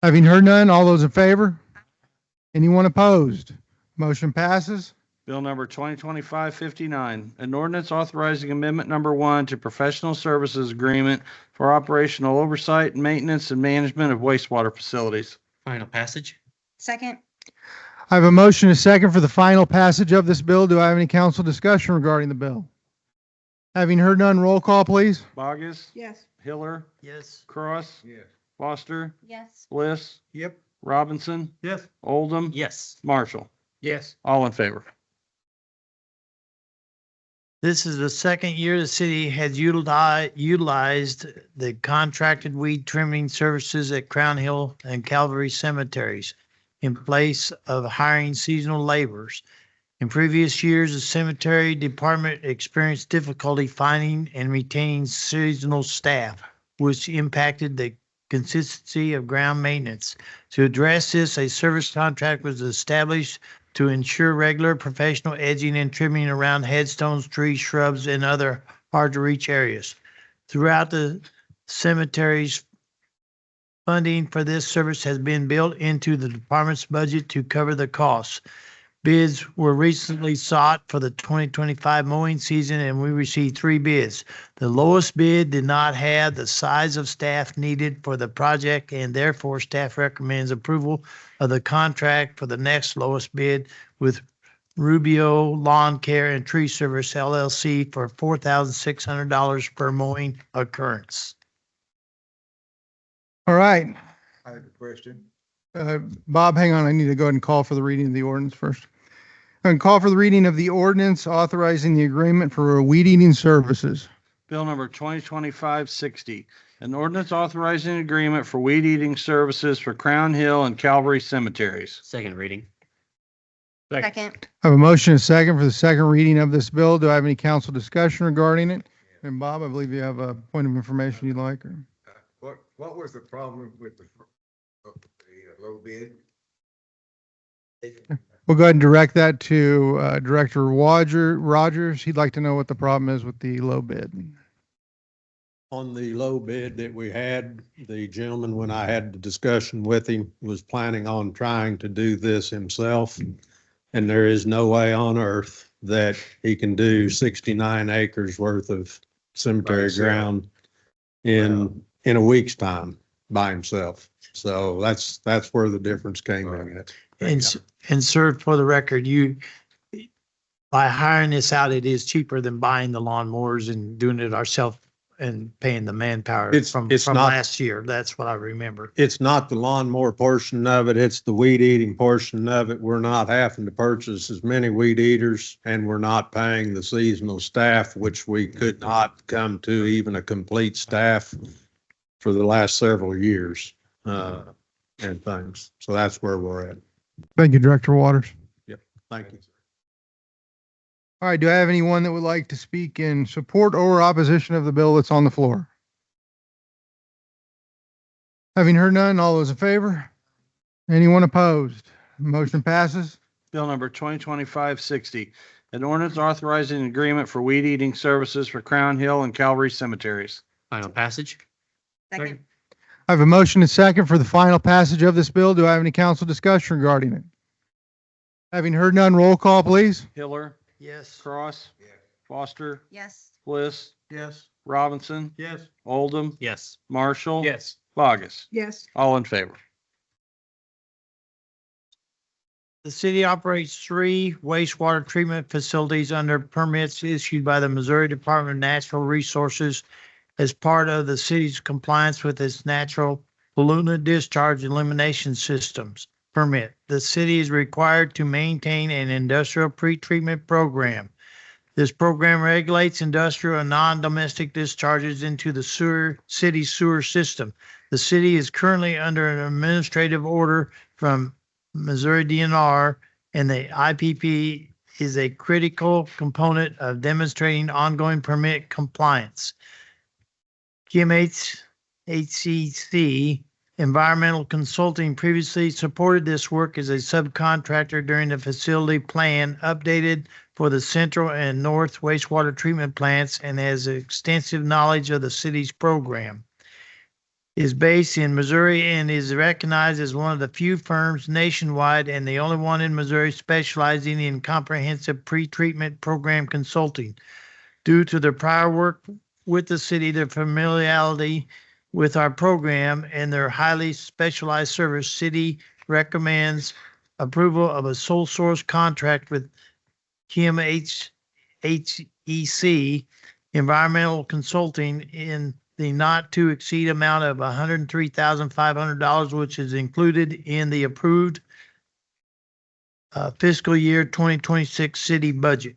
Having heard none, all those in favor? Anyone opposed? Motion passes. Bill number 2025-59, an ordinance authorizing Amendment number 1 to Professional Services Agreement for operational oversight, maintenance, and management of wastewater facilities. Final passage. Second. I have a motion, a second for the final passage of this bill. Do I have any council discussion regarding the bill? Having heard none, roll call, please. Bogus, Yes. Hiller, Yes. Cross, Yes. Foster, Yes. Bliss, Yep. Robinson, Yes. Oldham, Yes. Marshall. Yes. All in favor. This is the second year the city has utilized the contracted weed trimming services at Crown Hill and Calvary cemeteries in place of hiring seasonal laborers. In previous years, the cemetery department experienced difficulty finding and retaining seasonal staff, which impacted the consistency of ground maintenance. To address this, a service contract was established to ensure regular professional edging and trimming around headstones, trees, shrubs, and other hard-to-reach areas. Throughout the cemeteries, funding for this service has been built into the department's budget to cover the costs. Bids were recently sought for the 2025 mowing season, and we received 3 bids. The lowest bid did not have the size of staff needed for the project, and therefore staff recommends approval of the contract for the next lowest bid with Rubio Lawn Care and Tree Service LLC for $4,600 per mowing occurrence. All right. I have a question. Bob, hang on. I need to go ahead and call for the reading of the ordinance first. And call for the reading of the ordinance authorizing the agreement for weed eating services. Bill number 2025-60, an ordinance authorizing an agreement for weed eating services for Crown Hill and Calvary cemeteries. Second reading. Second. I have a motion, a second for the second reading of this bill. Do I have any council discussion regarding it? And Bob, I believe you have a point of information you'd like, or? What was the problem with the low bid? We'll go ahead and direct that to Director Rogers. He'd like to know what the problem is with the low bid. On the low bid that we had, the gentleman, when I had the discussion with him, was planning on trying to do this himself. And there is no way on earth that he can do 69 acres worth of cemetery ground in a week's time by himself. So that's where the difference came in at. And sir, for the record, by hiring this out, it is cheaper than buying the lawnmowers and doing it ourselves and paying the manpower from It's not- last year. That's what I remember. It's not the lawnmower portion of it, it's the weed eating portion of it. We're not having to purchase as many weed eaters, and we're not paying the seasonal staff, which we could not come to even a complete staff for the last several years, and things. So that's where we're at. Thank you, Director Waters. Thank you. All right, do I have anyone that would like to speak in support or opposition of the bill that's on the floor? Having heard none, all those in favor? Anyone opposed? Motion passes. Bill number 2025-60, an ordinance authorizing an agreement for weed eating services for Crown Hill and Calvary cemeteries. Final passage. Second. I have a motion and second for the final passage of this bill. Do I have any council discussion regarding it? Having heard none, roll call, please. Hiller, Yes. Cross, Foster, Yes. Bliss, Yes. Robinson, Yes. Oldham, Yes. Marshall. Yes. Bogus. Yes. All in favor. The city operates 3 wastewater treatment facilities under permits issued by the Missouri Department of Natural Resources as part of the city's compliance with its natural pollutant discharge elimination systems permit. The city is required to maintain an industrial pretreatment program. This program regulates industrial and non-domestic discharges into the city sewer system. The city is currently under an administrative order from Missouri DNR, and the IPP is a critical component of demonstrating ongoing permit compliance. HCC Environmental Consulting previously supported this work as a subcontractor during the facility plan updated for the central and north wastewater treatment plants and has extensive knowledge of the city's program. Is based in Missouri and is recognized as one of the few firms nationwide and the only one in Missouri specializing in comprehensive pretreatment program consulting. Due to their prior work with the city, their familiarity with our program, and their highly specialized service, city recommends approval of a sole source contract with Kim HEC Environmental Consulting in the not to exceed amount of $103,500, which is included in the approved fiscal year 2026 city budget.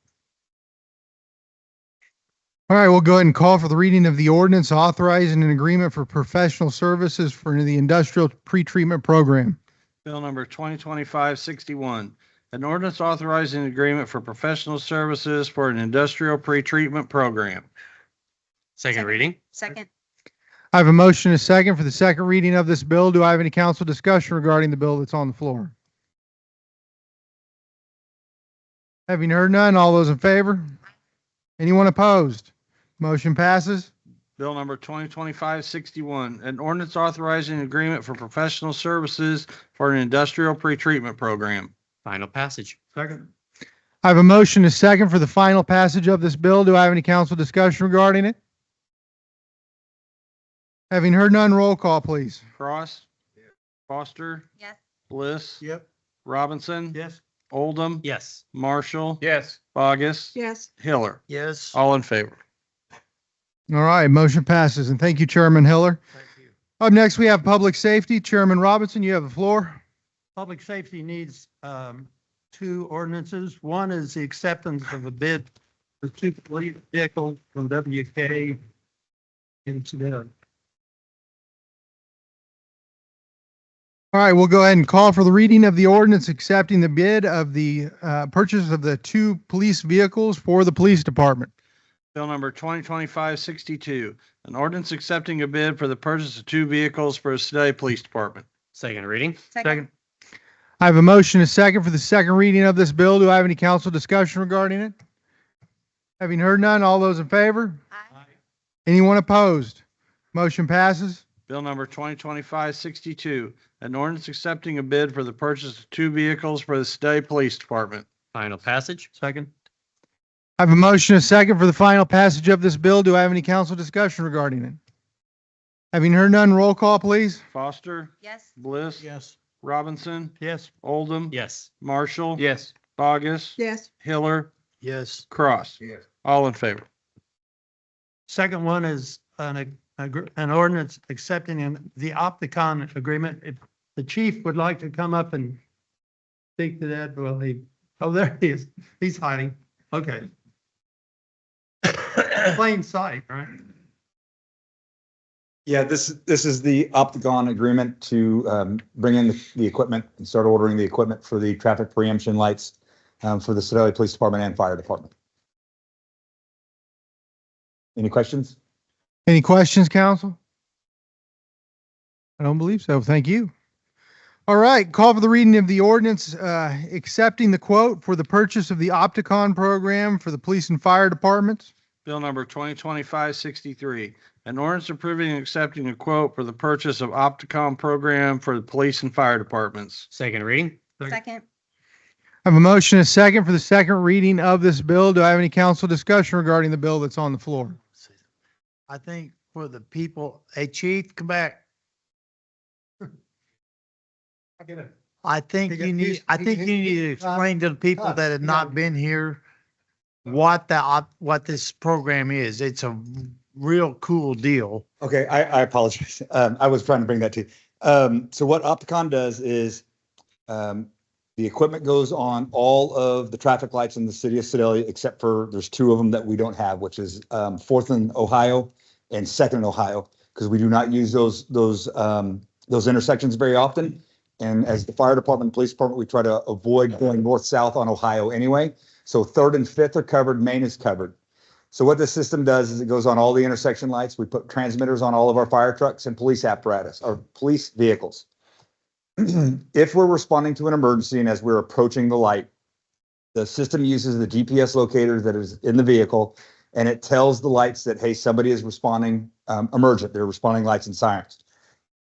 All right, we'll go ahead and call for the reading of the ordinance authorizing an agreement for professional services for the industrial pretreatment program. Bill number 2025-61, an ordinance authorizing an agreement for professional services for an industrial pretreatment program. Second reading. Second. I have a motion and a second for the second reading of this bill. Do I have any council discussion regarding the bill that's on the floor? Having heard none, all those in favor? Anyone opposed? Motion passes. Bill number 2025-61, an ordinance authorizing an agreement for professional services for an industrial pretreatment program. Final passage. Second. I have a motion and a second for the final passage of this bill. Do I have any council discussion regarding it? Having heard none, roll call, please. Cross. Foster. Yes. Bliss. Yep. Robinson. Yes. Oldham. Yes. Marshall. Yes. Bogus. Yes. Hiller. Yes. All in favor. All right, motion passes, and thank you, Chairman Hiller. Thank you. Up next, we have public safety. Chairman Robinson, you have the floor. Public safety needs 2 ordinances. One is the acceptance of a bid for 2 police vehicles from WK incident. All right, we'll go ahead and call for the reading of the ordinance accepting the bid of the purchase of the 2 police vehicles for the police department. Bill number 2025-62, an ordinance accepting a bid for the purchase of 2 vehicles for the Sedalia Police Department. Second reading. Second. I have a motion and a second for the second reading of this bill. Do I have any council discussion regarding it? Having heard none, all those in favor? Aye. Anyone opposed? Motion passes. Bill number 2025-62, an ordinance accepting a bid for the purchase of 2 vehicles for the Sedalia Police Department. Final passage. Second. I have a motion and a second for the final passage of this bill. Do I have any council discussion regarding it? Having heard none, roll call, please. Foster. Yes. Bliss. Yes. Robinson. Yes. Oldham. Yes. Marshall. Yes. Bogus. Yes. Hiller. Yes. Cross. Yes. All in favor. Second one is an ordinance accepting the Opticon agreement. If the chief would like to come up and speak to that, well, there he is. He's hiding. Okay. Plain sight, right? Yeah, this is the Opticon agreement to bring in the equipment and start ordering the equipment for the traffic preemption lights for the Sedalia Police Department and Fire Department. Any questions? Any questions, council? I don't believe so. Thank you. All right, call for the reading of the ordinance accepting the quote for the purchase of the Opticon program for the police and fire departments. Bill number 2025-63, an ordinance approving and accepting a quote for the purchase of Opticom program for the police and fire departments. Second reading. Second. I have a motion and a second for the second reading of this bill. Do I have any council discussion regarding the bill that's on the floor? I think for the people, hey, chief, come back. I think He got- you need, he's- I think you need to explain to the people that have not been here what what this program is. It's a real cool deal. Okay, I apologize. I was trying to bring that to you. So what Opticon does is, the equipment goes on all of the traffic lights in the city of Sedalia, except for there's two of them that we don't have, which is, Fourth and Ohio and Second and Ohio, because we do not use those intersections very often. And as the fire department, and police department, we try to avoid going north-south on Ohio anyway. So Third and Fifth are covered, Main is covered. So what this system does is it goes on all the intersection lights. We put transmitters on all of our fire trucks and police apparatus, or police vehicles. If we're responding to an emergency and as we're approaching the light, the system uses the GPS locator that is in the vehicle, and it tells the lights that, hey, somebody is responding emergent. They're responding lights and sirens.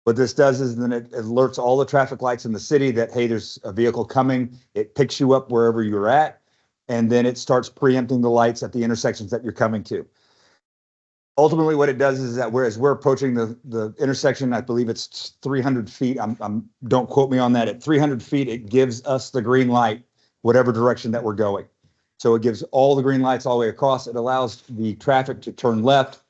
What this does is then it alerts all the traffic lights in the city that, hey, there's a vehicle coming. It picks you up wherever you're at, and then it starts preempting the lights at the intersections that you're coming to. Ultimately, what it does is that whereas we're approaching the intersection, I believe it's 300 feet. Don't quote me on that. At 300 feet, it gives us the green light, whatever direction that we're going. So it gives all the green lights all the way across. It allows the traffic to turn left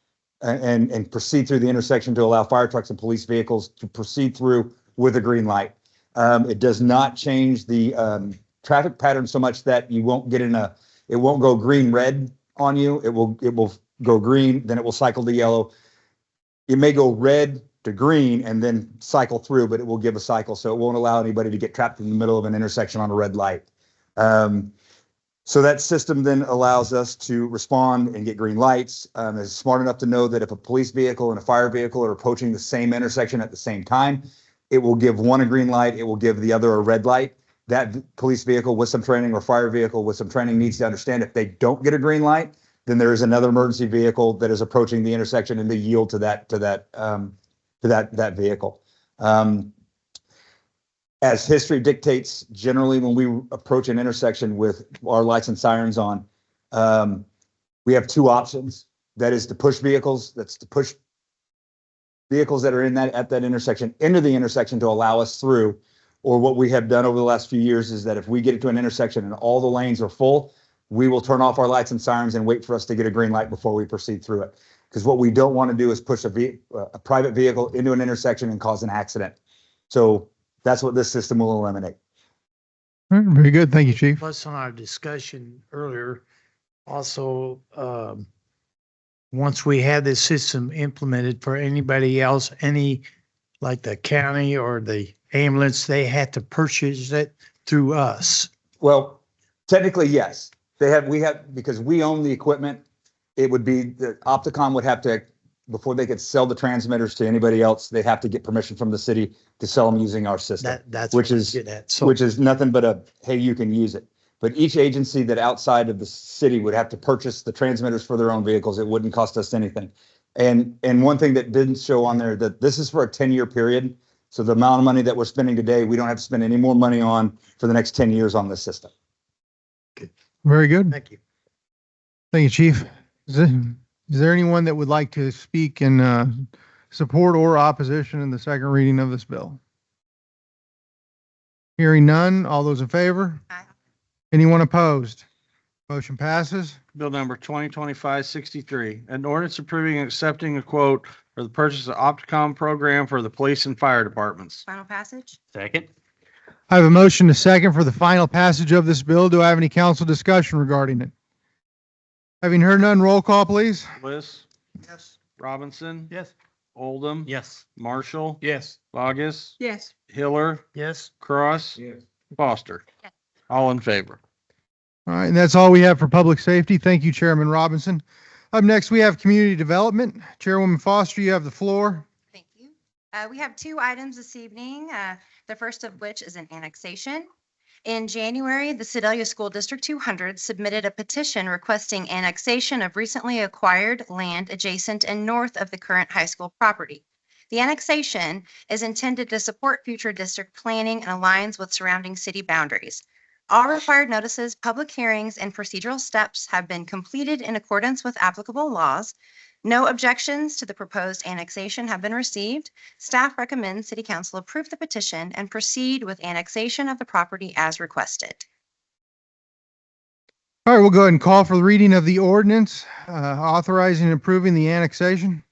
and proceed through the intersection to allow fire trucks and police vehicles to proceed through with a green light. It does not change the traffic pattern so much that you won't get it won't go green-red on you. It will go green, then it will cycle to yellow. It may go red to green and then cycle through, but it will give a cycle. So it won't allow anybody to get trapped in the middle of an intersection on a red light. So that system then allows us to respond and get green lights. It's smart enough to know that if a police vehicle and a fire vehicle are approaching the same intersection at the same time, it will give one a green light, it will give the other a red light. That police vehicle with some training or fire vehicle with some training needs to understand if they don't get a green light, then there is another emergency vehicle that is approaching the intersection and they yield to that vehicle. As history dictates, generally when we approach an intersection with our lights and sirens on, we have two options. That is to push vehicles. That's to push vehicles that are at that intersection into the intersection to allow us through. Or what we have done over the last few years is that if we get into an intersection and all the lanes are full, we will turn off our lights and sirens and wait for us to get a green light before we proceed through it. Because what we don't want to do is push a private vehicle into an intersection and cause an accident. So that's what this system will eliminate. All right, very good. Thank you, Chief. Plus on our discussion earlier, also, once we have this system implemented for anybody else, like the county or the ambulance, they had to purchase it through us. Well, technically, yes. Because we own the equipment, it would be, the Opticon would have to, before they could sell the transmitters to anybody else, they have to get permission from the city to sell them using our system. That's which what I is get at. So which is nothing but hey, you can use it. But each agency that outside of the city would have to purchase the transmitters for their own vehicles. It wouldn't cost us anything. And one thing that didn't show on there, that this is for a 10-year period. So the amount of money that we're spending today, we don't have to spend any more money on for the next 10 years on this system. Very good. thank you. Thank you, Chief. Is there anyone that would like to speak in support or opposition in the second reading of this bill? Hearing none. All those in favor? Aye. Anyone opposed? Motion passes. Bill number 2025-63, an ordinance approving and accepting a quote for the purchase of Opticom program for the police and fire departments. Final passage? Second. I have a motion to second for the final passage of this bill. Do I have any council discussion regarding it? Having heard none, roll call, please. Bliss, Yes. Robinson, Yes. Oldham, Yes. Marshall, Yes. Bogus, Yes. Hiller, Yes. Cross, Foster. Yes. All in favor. All right, and that's all we have for public safety. Thank you, Chairman Robinson. Up next, we have community development. Chairwoman Foster, you have the floor. Thank you. We have two items this evening, the first of which is an annexation. In January, the Sedalia School District 200 submitted a petition requesting annexation of recently acquired land adjacent and north of the current high school property. The annexation is intended to support future district planning and aligns with surrounding city boundaries. All required notices, public hearings, and procedural steps have been completed in accordance with applicable laws. No objections to the proposed annexation have been received. Staff recommends City Council approve the petition and proceed with annexation of the property as requested. All right, we'll go ahead and call for the reading of the ordinance authorizing and approving the annexation.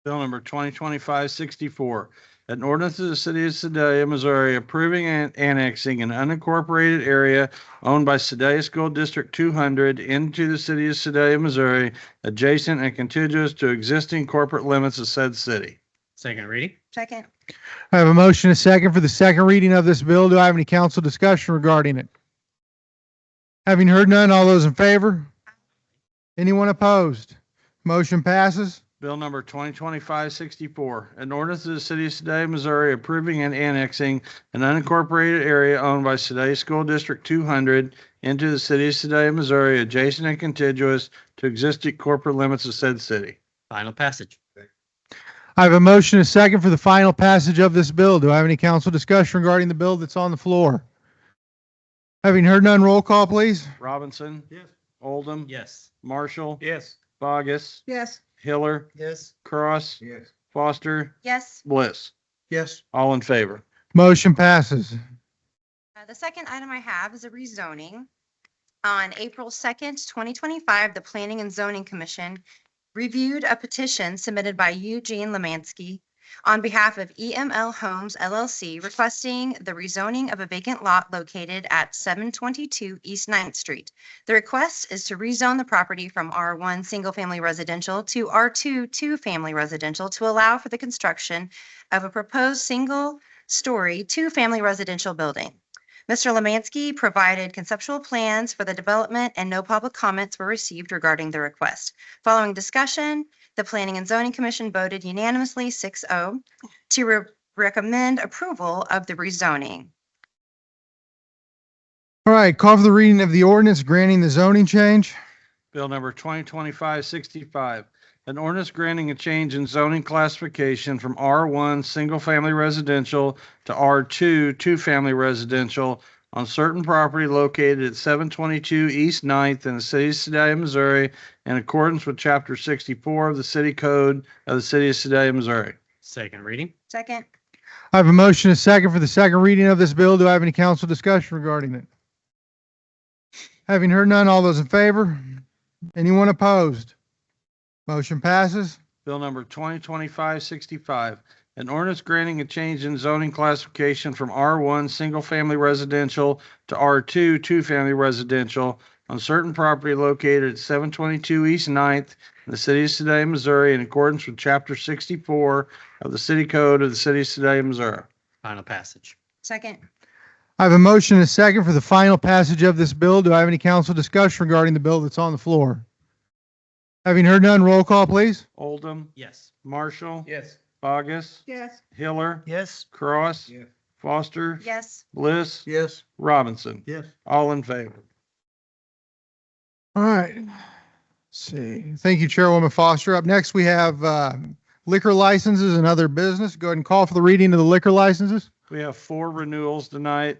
Bill number 2025-64, an ordinance of the city of Sedalia, Missouri, approving and annexing an unincorporated area owned by Sedalia School District 200 into the city of Sedalia, Missouri, adjacent and contiguous to existing corporate limits of said city. Second reading. Second. I have a motion, and a second for the second reading of this bill. Do I have any council discussion regarding it? Having heard none, all those in favor? Anyone opposed? Motion passes. Bill number 2025-64, an ordinance of the city of Sedalia, Missouri, approving and annexing an unincorporated area owned by Sedalia School District 200 into the city of Sedalia, Missouri, adjacent and contiguous to existing corporate limits of said city. Final passage. I have a motion, and a second for the final passage of this bill. Do I have any council discussion regarding the bill that's on the floor? Having heard none, roll call, please. Robinson. Yes. Oldham. Yes. Marshall. Yes. Bogus. Yes. Hiller. Yes. Cross. Yes. Foster. Yes. Bliss. Yes. All in favor. Motion passes. The second item I have is a rezoning. On April 2nd, 2025, the Planning and Zoning Commission reviewed a petition submitted by Eugene Lemansky on behalf of EML Homes LLC requesting the rezoning of a vacant lot located at 722 East 9th Street. The request is to rezone the property from R1 Single Family Residential to R2 Two Family Residential to allow for the construction of a proposed single-story two-family residential building. Mr. Lemansky provided conceptual plans for the development and no public comments were received regarding the request. Following discussion, the Planning and Zoning Commission voted unanimously 6-0 to recommend approval of the rezoning. All right, call for the reading of the ordinance granting the zoning change. Bill number 2025-65, an ordinance granting a change in zoning classification from R1 Single Family Residential to R2 Two Family Residential on certain property located at 722 East 9th in the city of Sedalia, Missouri, in accordance with Chapter 64 of the City Code of the city of Sedalia, Missouri. Second reading. Second. I have a motion, and a second for the second reading of this bill. Do I have any council discussion regarding it? Having heard none, all those in favor? Anyone opposed? Motion passes. Bill number 2025-65, an ordinance granting a change in zoning classification from R1 Single Family Residential to R2 Two Family Residential on certain property located at 722 East 9th in the city of Sedalia, Missouri, in accordance with Chapter 64 of the City Code of the city of Sedalia, Missouri. Final passage. Second. I have a motion, and a second for the final passage of this bill. Do I have any council discussion regarding the bill that's on the floor? Having heard none, roll call, please. Oldham. Yes. Marshall. Yes. Bogus. Yes. Hiller. Yes. Cross. Yes. Foster. Yes. Bliss. Yes. Robinson. Yes. All in favor. All right. Let's see. Thank you, Chairwoman Foster. Up next, we have liquor licenses and other business. Go ahead and call for the reading of the liquor licenses. We have 4 renewals tonight.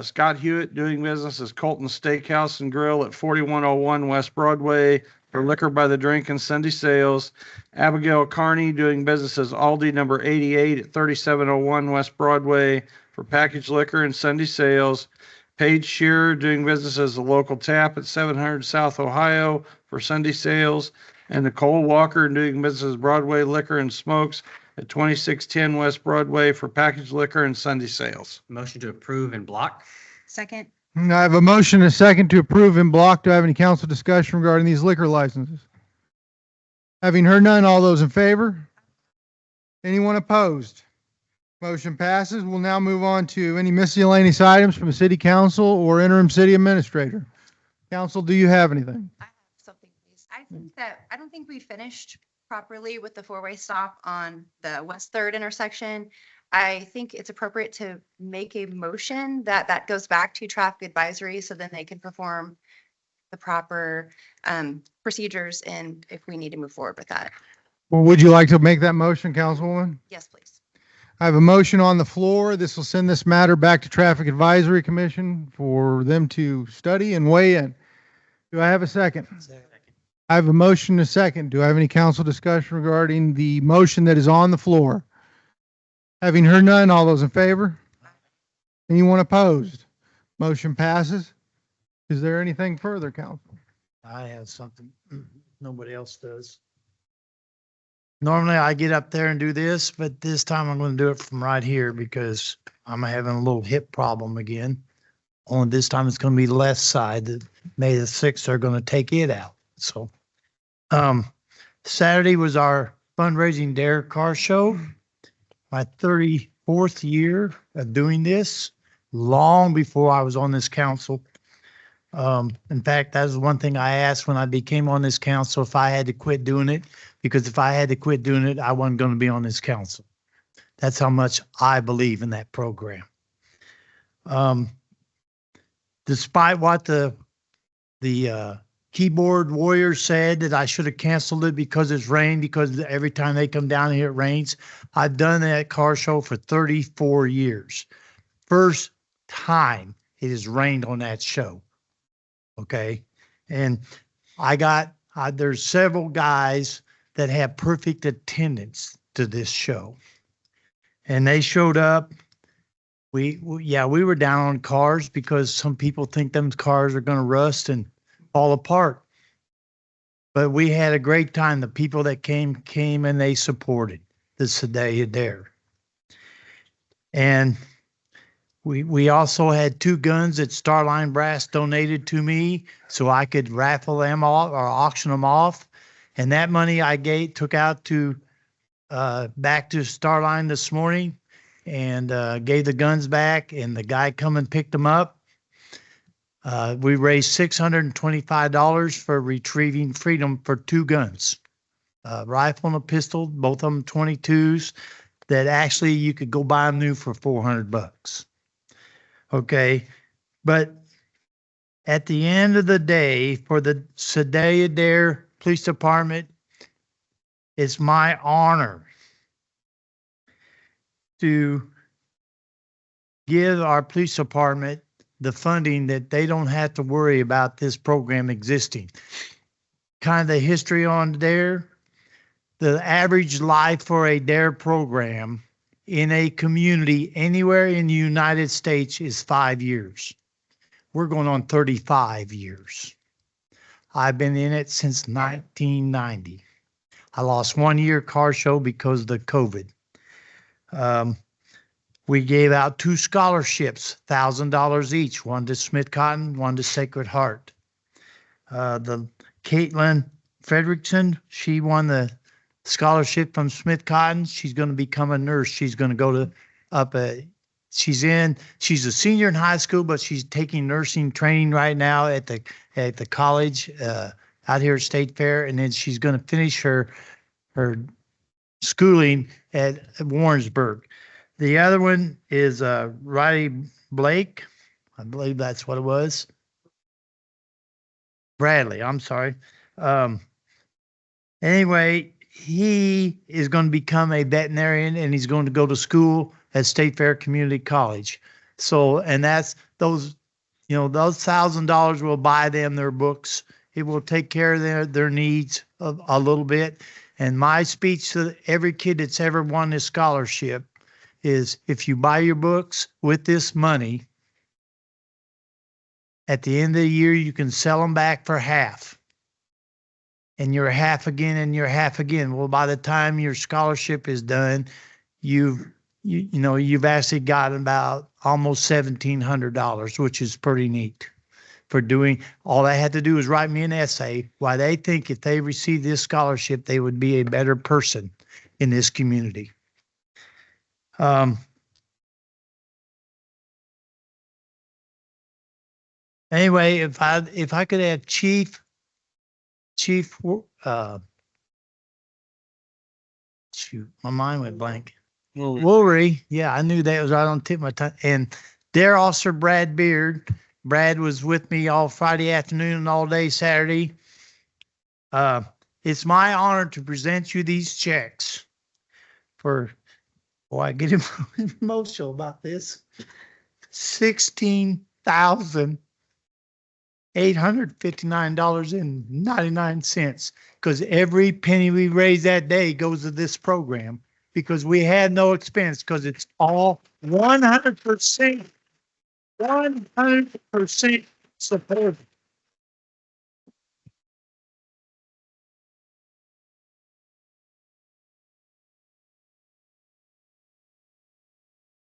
Scott Hewitt doing business as Colton Steakhouse and Grill at 4101 West Broadway for liquor by the drink and Sunday sales. Abigail Carney doing business as Aldi number 88 at 3701 West Broadway for packaged liquor and Sunday sales. Paige Shearer doing business as the local tap at 700 South Ohio for Sunday sales. And Nicole Walker doing business as Broadway Liquor and Smokes at 2610 West Broadway for packaged liquor and Sunday sales. Motion to approve in block. Second. I have a motion, and a second to approve in block. Do I have any council discussion regarding these liquor licenses? Having heard none, all those in favor? Anyone opposed? Motion passes. We'll now move on to any miscellaneous items from the city council or interim city administrator. Council, do you have anything? I have something, please. I don't think we finished properly with the four-way stop on the West Third intersection. I think it's appropriate to make a motion that goes back to traffic advisory so then they can perform the proper procedures and if we need to move forward with that. Well, would you like to make that motion, Councilwoman? Yes, please. I have a motion on the floor. This will send this matter back to Traffic Advisory Commission for them to study and weigh in. Do I have a second? I have a motion and a second. Do I have any council discussion regarding the motion that is on the floor? Having heard none, all those in favor? Anyone opposed? Motion passes. Is there anything further, council? I have something nobody else does. Normally I get up there and do this, but this time I'm going to do it from right here because I'm having a little hip problem again. Only this time it's going to be the left side. May the 6th, they're going to take it out. So, Saturday was our fundraising Dare Car Show. My 34th year of doing this, long before I was on this council. In fact, that was one thing I asked when I became on this council, if I had to quit doing it, because if I had to quit doing it, I wasn't going to be on this council. That's how much I believe in that program. Despite what the keyboard warrior said that I should have canceled it because it's rained, because every time they come down here, it rains. I've done that car show for 34 years. First time it has rained on that show. Okay. And there's several guys that have perfect attendance to this show. And they showed up. We were down on cars because some people think them cars are going to rust and fall apart. But we had a great time. The people that came and they supported the Sedalia Dare. And we also had 2 guns that Starline Brass donated to me so I could raffle them off or auction them off. And that money I took out to back to Starline this morning and gave the guns back, and the guy come and picked them up. We raised $625 for retrieving freedom for 2 guns, a rifle and a pistol, both of them 22s, that actually you could go buy them new for $400. Okay, but at the end of the day, for the Sedalia Dare Police Department, it's my honor to give our police department the funding that they don't have to worry about this program existing. Kind of the history on Dare, the average life for a Dare program in a community anywhere in the United States is 5 years. We're going on 35 years. I've been in it since 1990. I lost 1 year car show because of the COVID. We gave out 2 scholarships, $1,000 each, one to Smith Cotton, one to Sacred Heart. The Caitlin Fredrickson, she won the scholarship from Smith Cotton. She's going to become a nurse. She's going to go to she's a senior in high school, but she's taking nursing training right now at the college out here at State Fair. And then she's going to finish her schooling at Warrensburg. The other one is Riley Blake. I believe that's what it was. Bradley, I'm sorry. Anyway, he is going to become a veterinarian and he's going to go to school at State Fair Community College. So, and that's those $1,000 will buy them their books. It will take care of their needs a little bit. And my speech to every kid that's ever won this scholarship is, if you buy your books with this money, at the end of the year, you can sell them back for half. And you're half again, and you're half again. Well, by the time your scholarship is done, you've actually gotten about almost $1,700, which is pretty neat for doing. All they had to do is write me an essay why they think if they received this scholarship, they would be a better person in this community. Anyway, if I could have Chief shoot, my mind went blank. Woolery, yeah, I knew that was right on the tip of my tongue. And Dare Officer Brad Beard. Brad was with me all Friday afternoon and all day Saturday. It's my honor to present you these checks for, boy, I get emotional about this. $16,000 $859.99, because every penny we raise that day goes to this program, because we had no expense, because it's all 100%, 100% supported.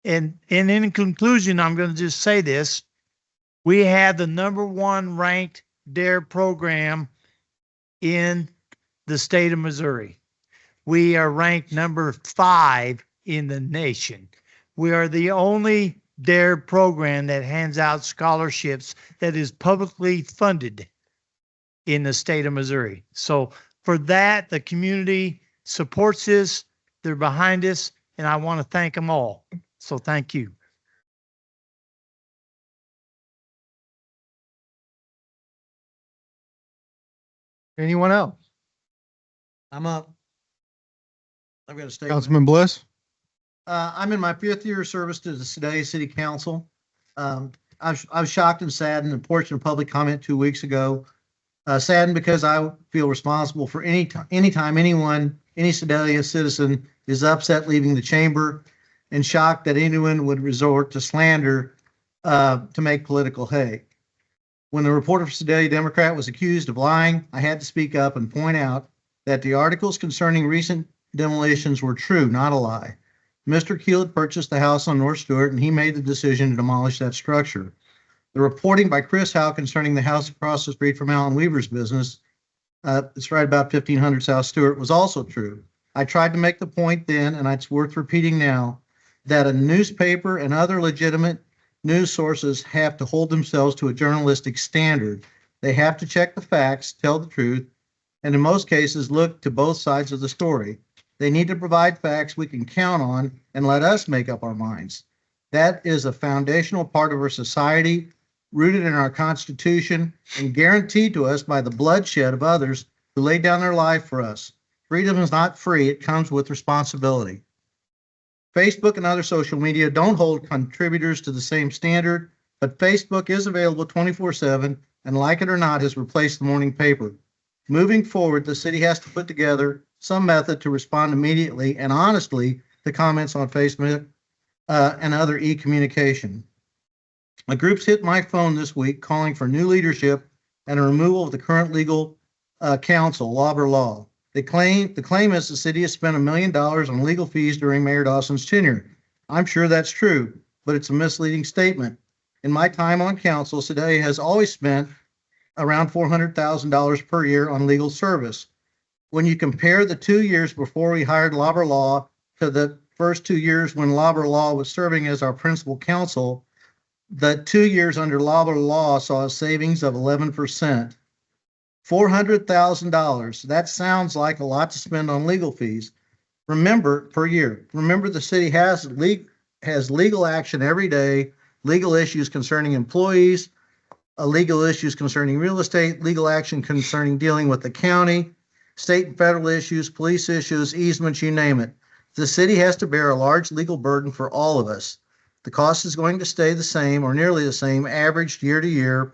And in conclusion, I'm going to just say this. We have the #1 ranked DARE program in the state of Missouri. We are ranked #5 in the nation. We are the only DARE program that hands out scholarships that is publicly funded in the state of Missouri. So for that, the community supports this. They're behind us, and I want to thank them all. So thank you. Anyone else? I'm up. I've got a statement. Councilman Bliss? I'm in my 5th year of service to the Sedalia City Council. I was shocked and saddened in a portion of public comment 2 weeks ago. Saddened because I feel responsible for anytime anyone, any Sedalia citizen is upset leaving the chamber, and shocked that anyone would resort to slander to make political hay. When the reporter for Sedalia Democrat was accused of lying, I had to speak up and point out that the articles concerning recent demolitions were true, not a lie. Mr. Keel had purchased the house on North Stewart, and he made the decision to demolish that structure. The reporting by Chris Howe concerning the house across the street from Alan Weaver's business, it's right about 1500 South Stewart, was also true. I tried to make the point then, and it's worth repeating now, that a newspaper and other legitimate news sources have to hold themselves to a journalistic standard. They have to check the facts, tell the truth, and in most cases, look to both sides of the story. They need to provide facts we can count on and let us make up our minds. That is a foundational part of our society, rooted in our Constitution and guaranteed to us by the bloodshed of others who laid down their life for us. Freedom is not free. It comes with responsibility. Facebook and other social media don't hold contributors to the same standard, but Facebook is available 24/7 and, like it or not, has replaced the morning paper. Moving forward, the city has to put together some method to respond immediately and honestly to comments on Facebook and other e-communication. A group's hit my phone this week calling for new leadership and a removal of the current legal counsel, Lauber Law. The claim is the city has spent $1 million on legal fees during Mayor Dawson's tenure. I'm sure that's true, but it's a misleading statement. In my time on council, Sedalia has always spent around $400,000 per year on legal service. When you compare the 2 years before we hired Lauber Law to the first 2 years when Lauber Law was serving as our principal counsel, the 2 years under Lauber Law saw a savings of 11%. $400,000. That sounds like a lot to spend on legal fees. Remember, per year. Remember, the city has legal action every day, legal issues concerning employees, legal issues concerning real estate, legal action concerning dealing with the county, state and federal issues, police issues, easements, you name it. The city has to bear a large legal burden for all of us. The cost is going to stay the same or nearly the same, averaged year to year.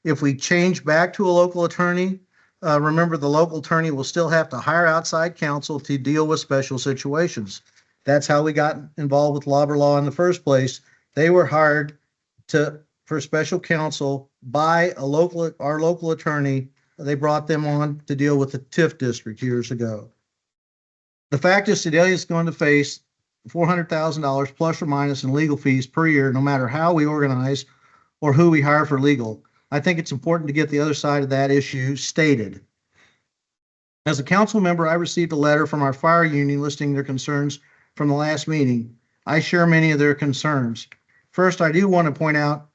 If we change back to a local attorney, remember the local attorney will still have to hire outside counsel to deal with special situations. That's how we got involved with Lauber Law in the first place. They were hired for special counsel by our local attorney. They brought them on to deal with the TIF district years ago. The fact is, Sedalia is going to face $400,000 plus or minus in legal fees per year, no matter how we organize or who we hire for legal. I think it's important to get the other side of that issue stated. As a council member, I received a letter from our fire union listing their concerns from the last meeting. I share many of their concerns. First, I do want to point out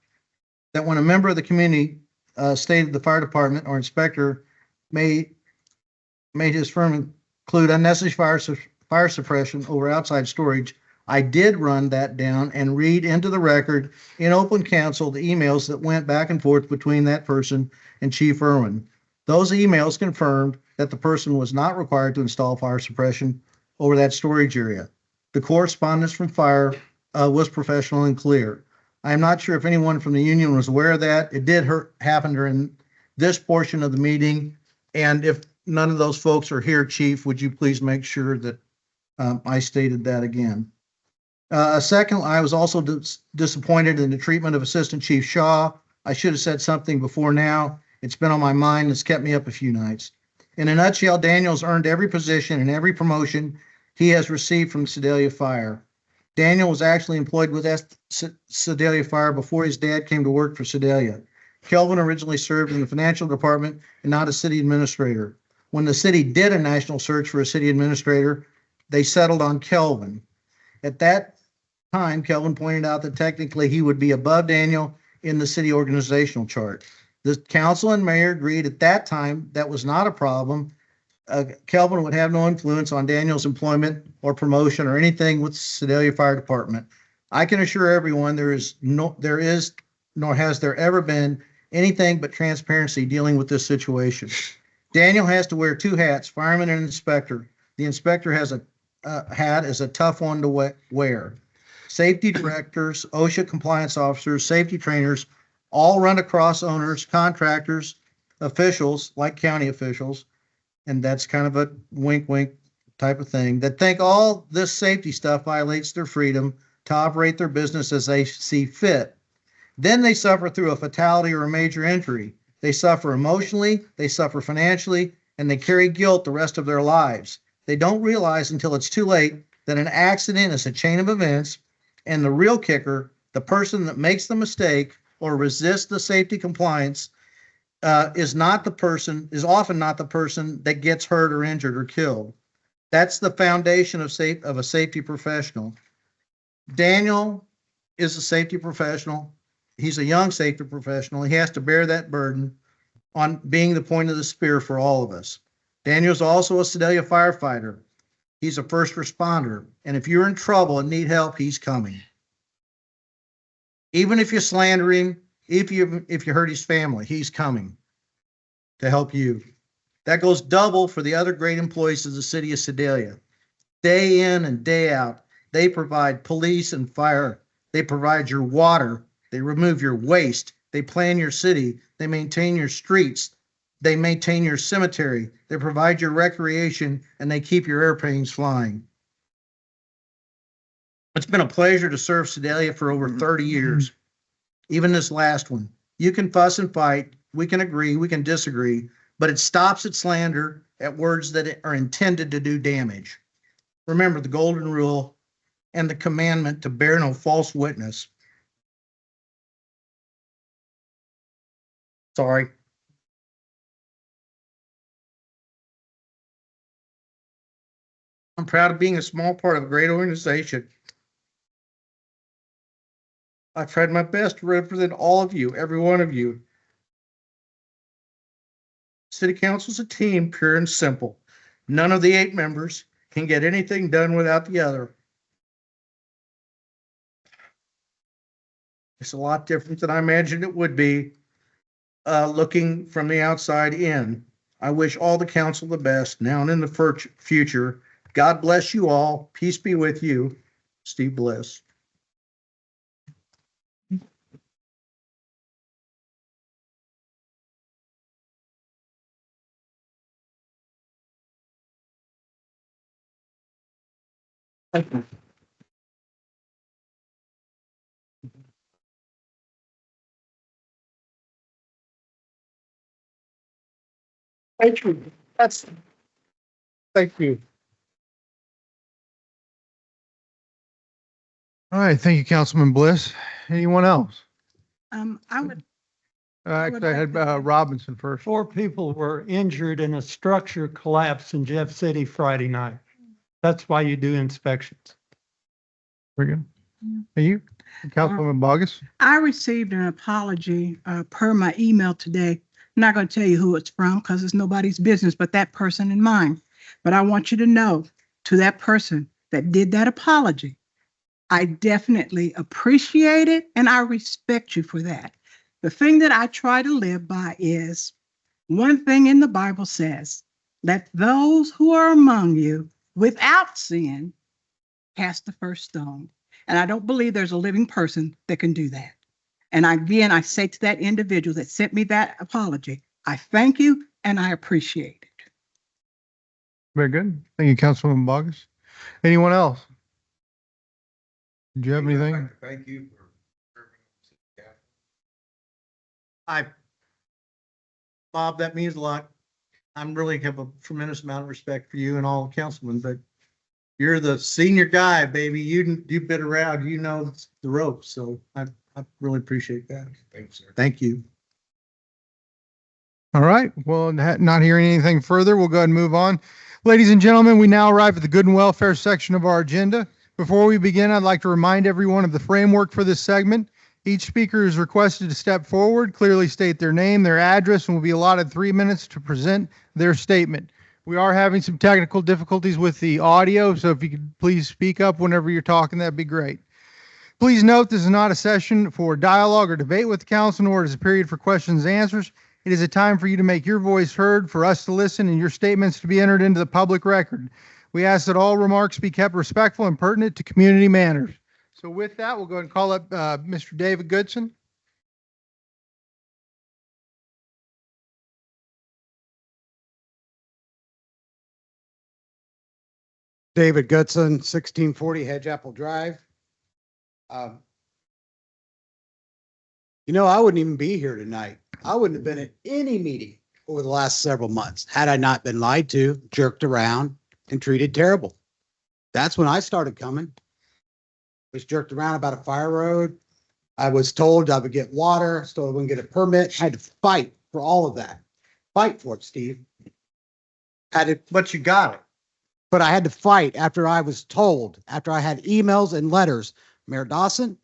that when a member of the community stated the fire department or inspector made his firm include unnecessary fire suppression over outside storage, I did run that down and read into the record in open council the emails that went back and forth between that person and Chief Irwin. Those emails confirmed that the person was not required to install fire suppression over that storage area. The correspondence from fire was professional and clear. I am not sure if anyone from the union was aware of that. It did happen during this portion of the meeting. And if none of those folks are here, Chief, would you please make sure that I stated that again? Second, I was also disappointed in the treatment of Assistant Chief Shaw. I should have said something before now. It's been on my mind. It's kept me up a few nights. In a nutshell, Daniel's earned every position and every promotion he has received from Sedalia Fire. Daniel was actually employed with Sedalia Fire before his dad came to work for Sedalia. Kelvin originally served in the financial department and not a city administrator. When the city did a national search for a city administrator, they settled on Kelvin. At that time, Kelvin pointed out that technically he would be above Daniel in the city organizational chart. The council and mayor agreed at that time that was not a problem. Kelvin would have no influence on Daniel's employment or promotion or anything with Sedalia Fire Department. I can assure everyone there is nor has there ever been anything but transparency dealing with this situation. Daniel has to wear two hats, fireman and inspector. The inspector has a hat is a tough one to wear. Safety directors, OSHA compliance officers, safety trainers, all run across owners, contractors, officials like county officials, and that's kind of a wink, wink type of thing, that think all this safety stuff violates their freedom to operate their business as they see fit. Then they suffer through a fatality or a major injury. They suffer emotionally, they suffer financially, and they carry guilt the rest of their lives. They don't realize until it's too late that an accident is a chain of events, and the real kicker, the person that makes the mistake or resists the safety compliance, is often not the person that gets hurt or injured or killed. That's the foundation of a safety professional. Daniel is a safety professional. He's a young safety professional. He has to bear that burden on being the point of the spear for all of us. Daniel's also a Sedalia firefighter. He's a first responder. And if you're in trouble and need help, he's coming. Even if you slander him, if you hurt his family, he's coming to help you. That goes double for the other great employees of the city of Sedalia. Day in and day out, they provide police and fire. They provide your water. They remove your waste. They plan your city. They maintain your streets. They maintain your cemetery. They provide your recreation, and they keep your airplanes flying. It's been a pleasure to serve Sedalia for over 30 years. Even this last one. You can fuss and fight. We can agree. We can disagree. But it stops at slander, at words that are intended to do damage. Remember the golden rule and the commandment to bear no false witness. Sorry. I'm proud of being a small part of a great organization. I've tried my best to represent all of you, every one of you. City Council's a team, pure and simple. None of the 8 members can get anything done without the other. It's a lot different than I imagined it would be looking from the outside in. I wish all the council the best now and in the future. God bless you all. Peace be with you. Steve Bliss. Thank you. Thank you. Thank you. All right, thank you, Councilman Bliss. Anyone else? I would, Actually, I had Robinson first. 4 people were injured in a structure collapse in Jeff City Friday night. That's why you do inspections. Very good. Are you, Councilwoman Bogus? I received an apology per my email today. I'm not going to tell you who it's from because it's nobody's business but that person and mine. But I want you to know, to that person that did that apology, I definitely appreciate it and I respect you for that. The thing that I try to live by is one thing in the Bible says, let those who are among you without sin cast the first stone. And I don't believe there's a living person that can do that. And again, I say to that individual that sent me that apology, I thank you and I appreciate it. Very good. Thank you, Councilwoman Bogus. Anyone else? Do you have anything? Thank you for. Bob, that means a lot. I'm really have a tremendous amount of respect for you and all the councilmen, but you're the senior guy, baby. You've been around, you know the ropes, so I really appreciate that. Thanks, sir. Thank you. All right. Well, not hearing anything further, we'll go ahead and move on. Ladies and gentlemen, we now arrive at the good and welfare section of our agenda. Before we begin, I'd like to remind everyone of the framework for this segment. Each speaker is requested to step forward, clearly state their name, their address, and will be allotted 3 minutes to present their statement. We are having some technical difficulties with the audio, so if you could please speak up whenever you're talking, that'd be great. Please note this is not a session for dialogue or debate with the council, nor is it a period for questions and answers. It is a time for you to make your voice heard, for us to listen, and your statements to be entered into the public record. We ask that all remarks be kept respectful and pertinent to community matters. So with that, we'll go ahead and call up Mr. David Goodson. David Goodson, 1640 Hedge Apple Drive. I wouldn't even be here tonight. I wouldn't have been at any meeting over the last several months had I not been lied to, jerked around, and treated terrible. That's when I started coming. Was jerked around about a fire road. I was told I would get water, I was told I wouldn't get a permit. I had to fight for all of that. Fight for it, Steve. But you got it. But I had to fight after I was told, after I had emails and letters. Mayor Dawson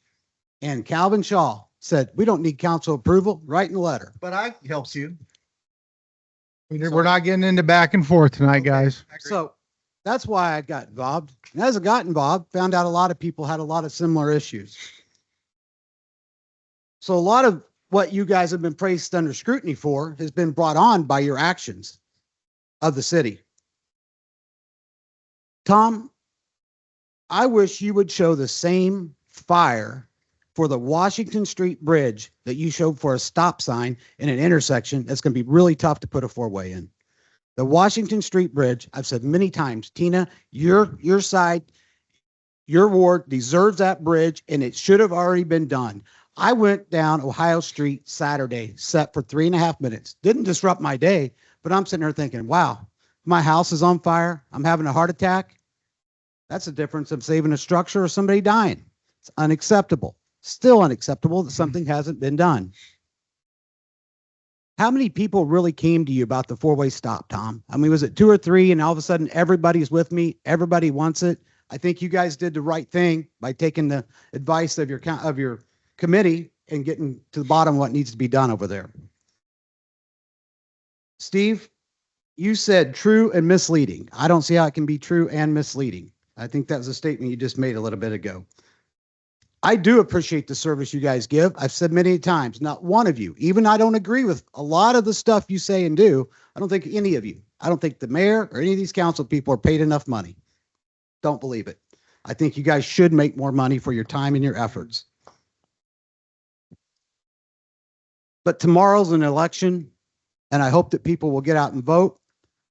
and Calvin Shaw said, we don't need council approval, write in the letter. But I helps you. We're not getting into back and forth tonight, guys. So that's why I got involved. And as I got involved, found out a lot of people had a lot of similar issues. So a lot of what you guys have been placed under scrutiny for has been brought on by your actions of the city. Tom, I wish you would show the same fire for the Washington Street Bridge that you showed for a stop sign in an intersection that's going to be really tough to put a four-way in. The Washington Street Bridge, I've said many times, Tina, your side, your ward deserves that bridge, and it should have already been done. I went down Ohio Street Saturday, set for 3.5 minutes. Didn't disrupt my day, but I'm sitting there thinking, wow, my house is on fire. I'm having a heart attack. That's the difference of saving a structure or somebody dying. It's unacceptable. Still unacceptable that something hasn't been done. How many people really came to you about the four-way stop, Tom? I mean, was it 2 or 3 and all of a sudden everybody's with me? Everybody wants it. I think you guys did the right thing by taking the advice of your committee and getting to the bottom of what needs to be done over there. Steve, you said true and misleading. I don't see how it can be true and misleading. I think that was a statement you just made a little bit ago. I do appreciate the service you guys give. I've said many times, not one of you, even I don't agree with a lot of the stuff you say and do. I don't think any of you, I don't think the mayor or any of these council people are paid enough money. Don't believe it. I think you guys should make more money for your time and your efforts. But tomorrow's an election, and I hope that people will get out and vote.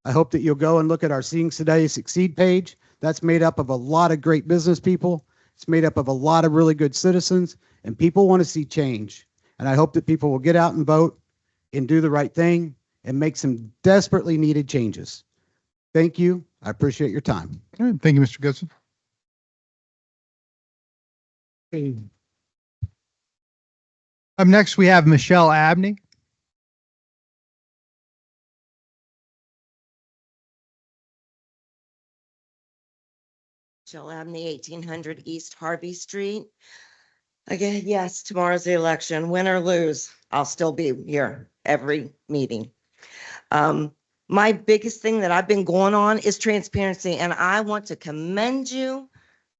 I hope that you'll go and look at our Seeing Today Succeed page. That's made up of a lot of great business people. It's made up of a lot of really good citizens, and people want to see change. And I hope that people will get out and vote and do the right thing and make some desperately needed changes. Thank you. I appreciate your time. All right, thank you, Mr. Goodson. Up next, we have Michelle Abney. Jill Abney, 1800 East Harvey Street. Again, yes, tomorrow's the election. Win or lose, I'll still be here every meeting. My biggest thing that I've been going on is transparency, and I want to commend you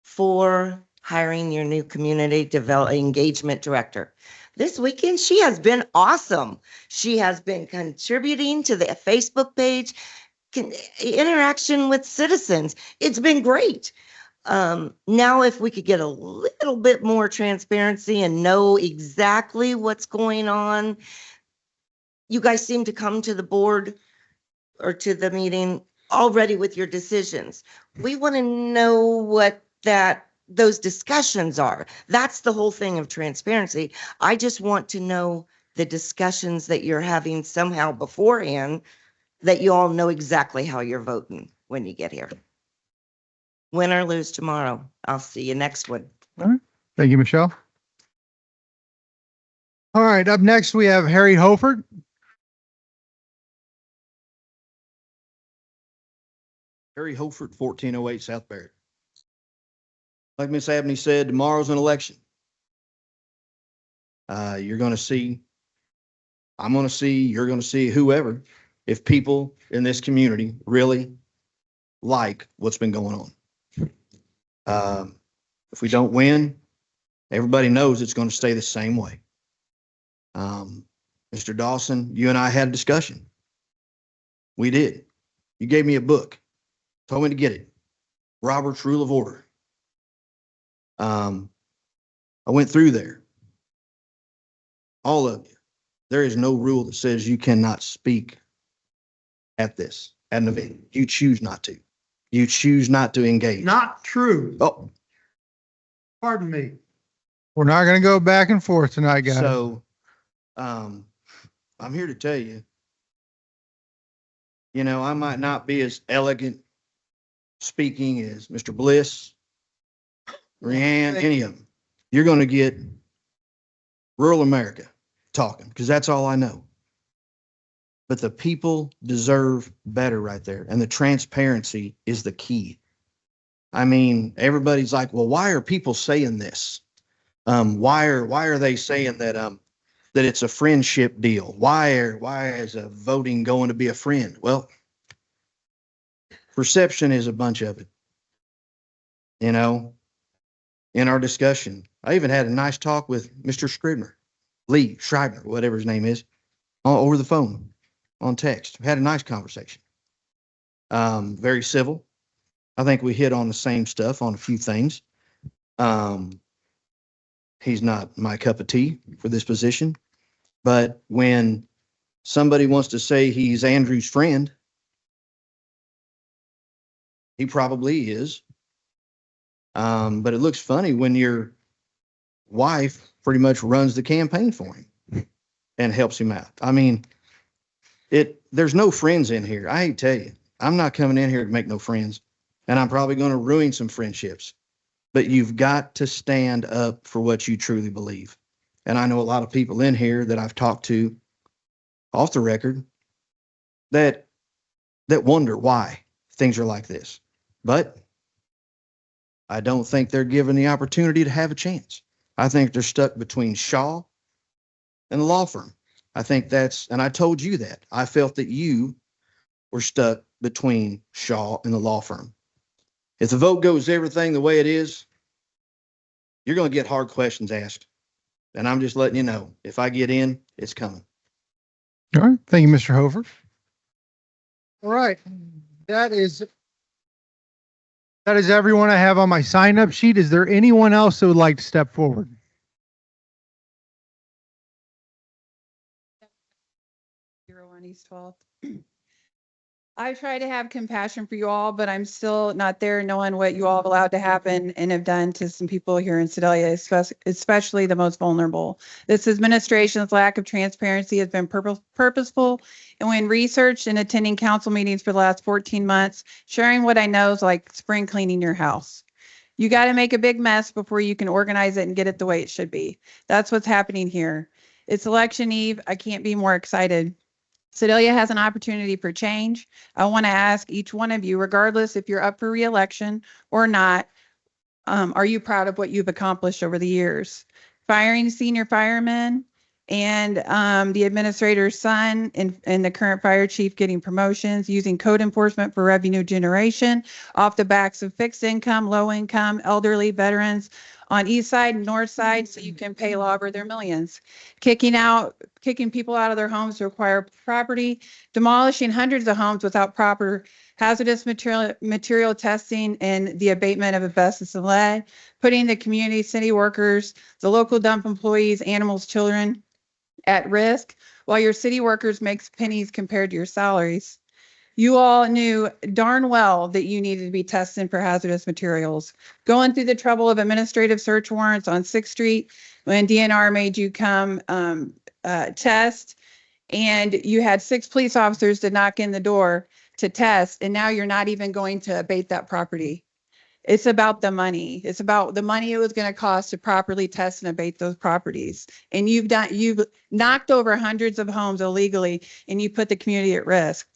for hiring your new community development engagement director. This weekend, she has been awesome. She has been contributing to the Facebook page, interaction with citizens. It's been great. Now, if we could get a little bit more transparency and know exactly what's going on, you guys seem to come to the board or to the meeting already with your decisions. We want to know what those discussions are. That's the whole thing of transparency. I just want to know the discussions that you're having somehow beforehand, that you all know exactly how you're voting when you get here. Win or lose tomorrow. I'll see you next one. All right. Thank you, Michelle. All right, up next, we have Harry Hofert. Harry Hofert, 1408 South Barrett. Like Miss Abney said, tomorrow's an election. You're going to see, I'm going to see, you're going to see whoever, if people in this community really like what's been going on. If we don't win, everybody knows it's going to stay the same way. Mr. Dawson, you and I had a discussion. We did. You gave me a book, told me to get it. Robert's Rule of Order. I went through there. All of you. There is no rule that says you cannot speak at an event. You choose not to. You choose not to engage. Not true. Oh, Pardon me. We're not going to go back and forth tonight, guys. so, I'm here to tell you, I might not be as elegant speaking as Mr. Bliss, Rianne, any of them. You're going to get rural America talking, because that's all I know. But the people deserve better right there. And the transparency is the key. I mean, everybody's like, well, why are people saying this? Why are they saying that, that it's a friendship deal? Why is a voting going to be a friend? Well, perception is a bunch of it. In our discussion, I even had a nice talk with Mr. Lee Schreiber, whatever his name is, over the phone, on text. We had a nice conversation. Very civil. I think we hit on the same stuff on a few things. He's not my cup of tea for this position, but when somebody wants to say he's Andrew's friend, he probably is. But it looks funny when your wife pretty much runs the campaign for him and helps him out. I mean, there's no friends in here. I hate to tell you, I'm not coming in here to make no friends, and I'm probably going to ruin some friendships, but you've got to stand up for what you truly believe. And I know a lot of people in here that I've talked to off the record that wonder why things are like this, but I don't think they're given the opportunity to have a chance. I think they're stuck between Shaw and the law firm. I think and I told you that. I felt that you were stuck between Shaw and the law firm. If the vote goes everything the way it is, you're going to get hard questions asked. And I'm just letting you know, if I get in, it's coming. All right. Thank you, Mr. Hover. All right. That is everyone I have on my sign-up sheet. Is there anyone else that would like to step forward? On East 12th. I try to have compassion for you all, but I'm still not there knowing what you all have allowed to happen and have done to some people here in Sedalia, especially the most vulnerable. This administration's lack of transparency has been purposeful, and when researched and attending council meetings for the last 14 months, sharing what I know is like spring cleaning your house. You got to make a big mess before you can organize it and get it the way it should be. That's what's happening here. It's election eve. I can't be more excited. Sedalia has an opportunity for change. I want to ask each one of you, regardless if you're up for re-election or not, are you proud of what you've accomplished over the years? Firing senior firemen and the administrator's son and the current fire chief getting promotions, using code enforcement for revenue generation off the backs of fixed income, low income, elderly veterans on east side and north side so you can pay law over their millions, kicking people out of their homes to acquire property, demolishing hundreds of homes without proper hazardous material testing and the abatement of asbestos and lead, putting the community, city workers, the local dump employees, animals, children, at risk while your city workers makes pennies compared to your salaries. You all knew darn well that you needed to be tested for hazardous materials. Going through the trouble of administrative search warrants on 6th Street when DNR made you come test, and you had 6 police officers to knock in the door to test, and now you're not even going to abate that property. It's about the money. It's about the money it was going to cost to properly test and abate those properties. And you've knocked over hundreds of homes illegally, and you put the community at risk.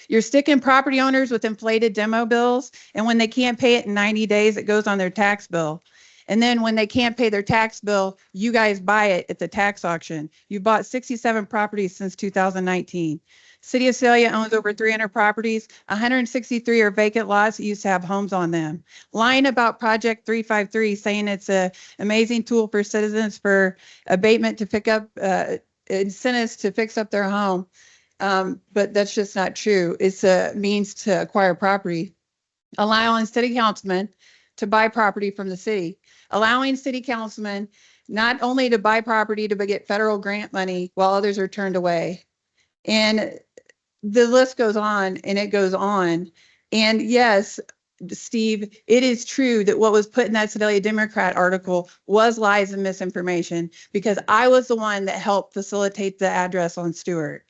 You're sticking property owners with inflated demo bills, and when they can't pay it in 90 days, it goes on their tax bill. And then when they can't pay their tax bill, you guys buy it at the tax auction. You bought 67 properties since 2019. City of Celia owns over 300 properties. 163 are vacant lots that used to have homes on them. Lying about Project 353, saying it's an amazing tool for citizens for abatement to pick up incentives to fix up their home. But that's just not true. It's a means to acquire property. Allowing city councilmen to buy property from the city. Allowing city councilmen not only to buy property to get federal grant money while others are turned away. And the list goes on and it goes on. And yes, Steve, it is true that what was put in that Sedalia Democrat article was lies and misinformation, because I was the one that helped facilitate the address on Stewart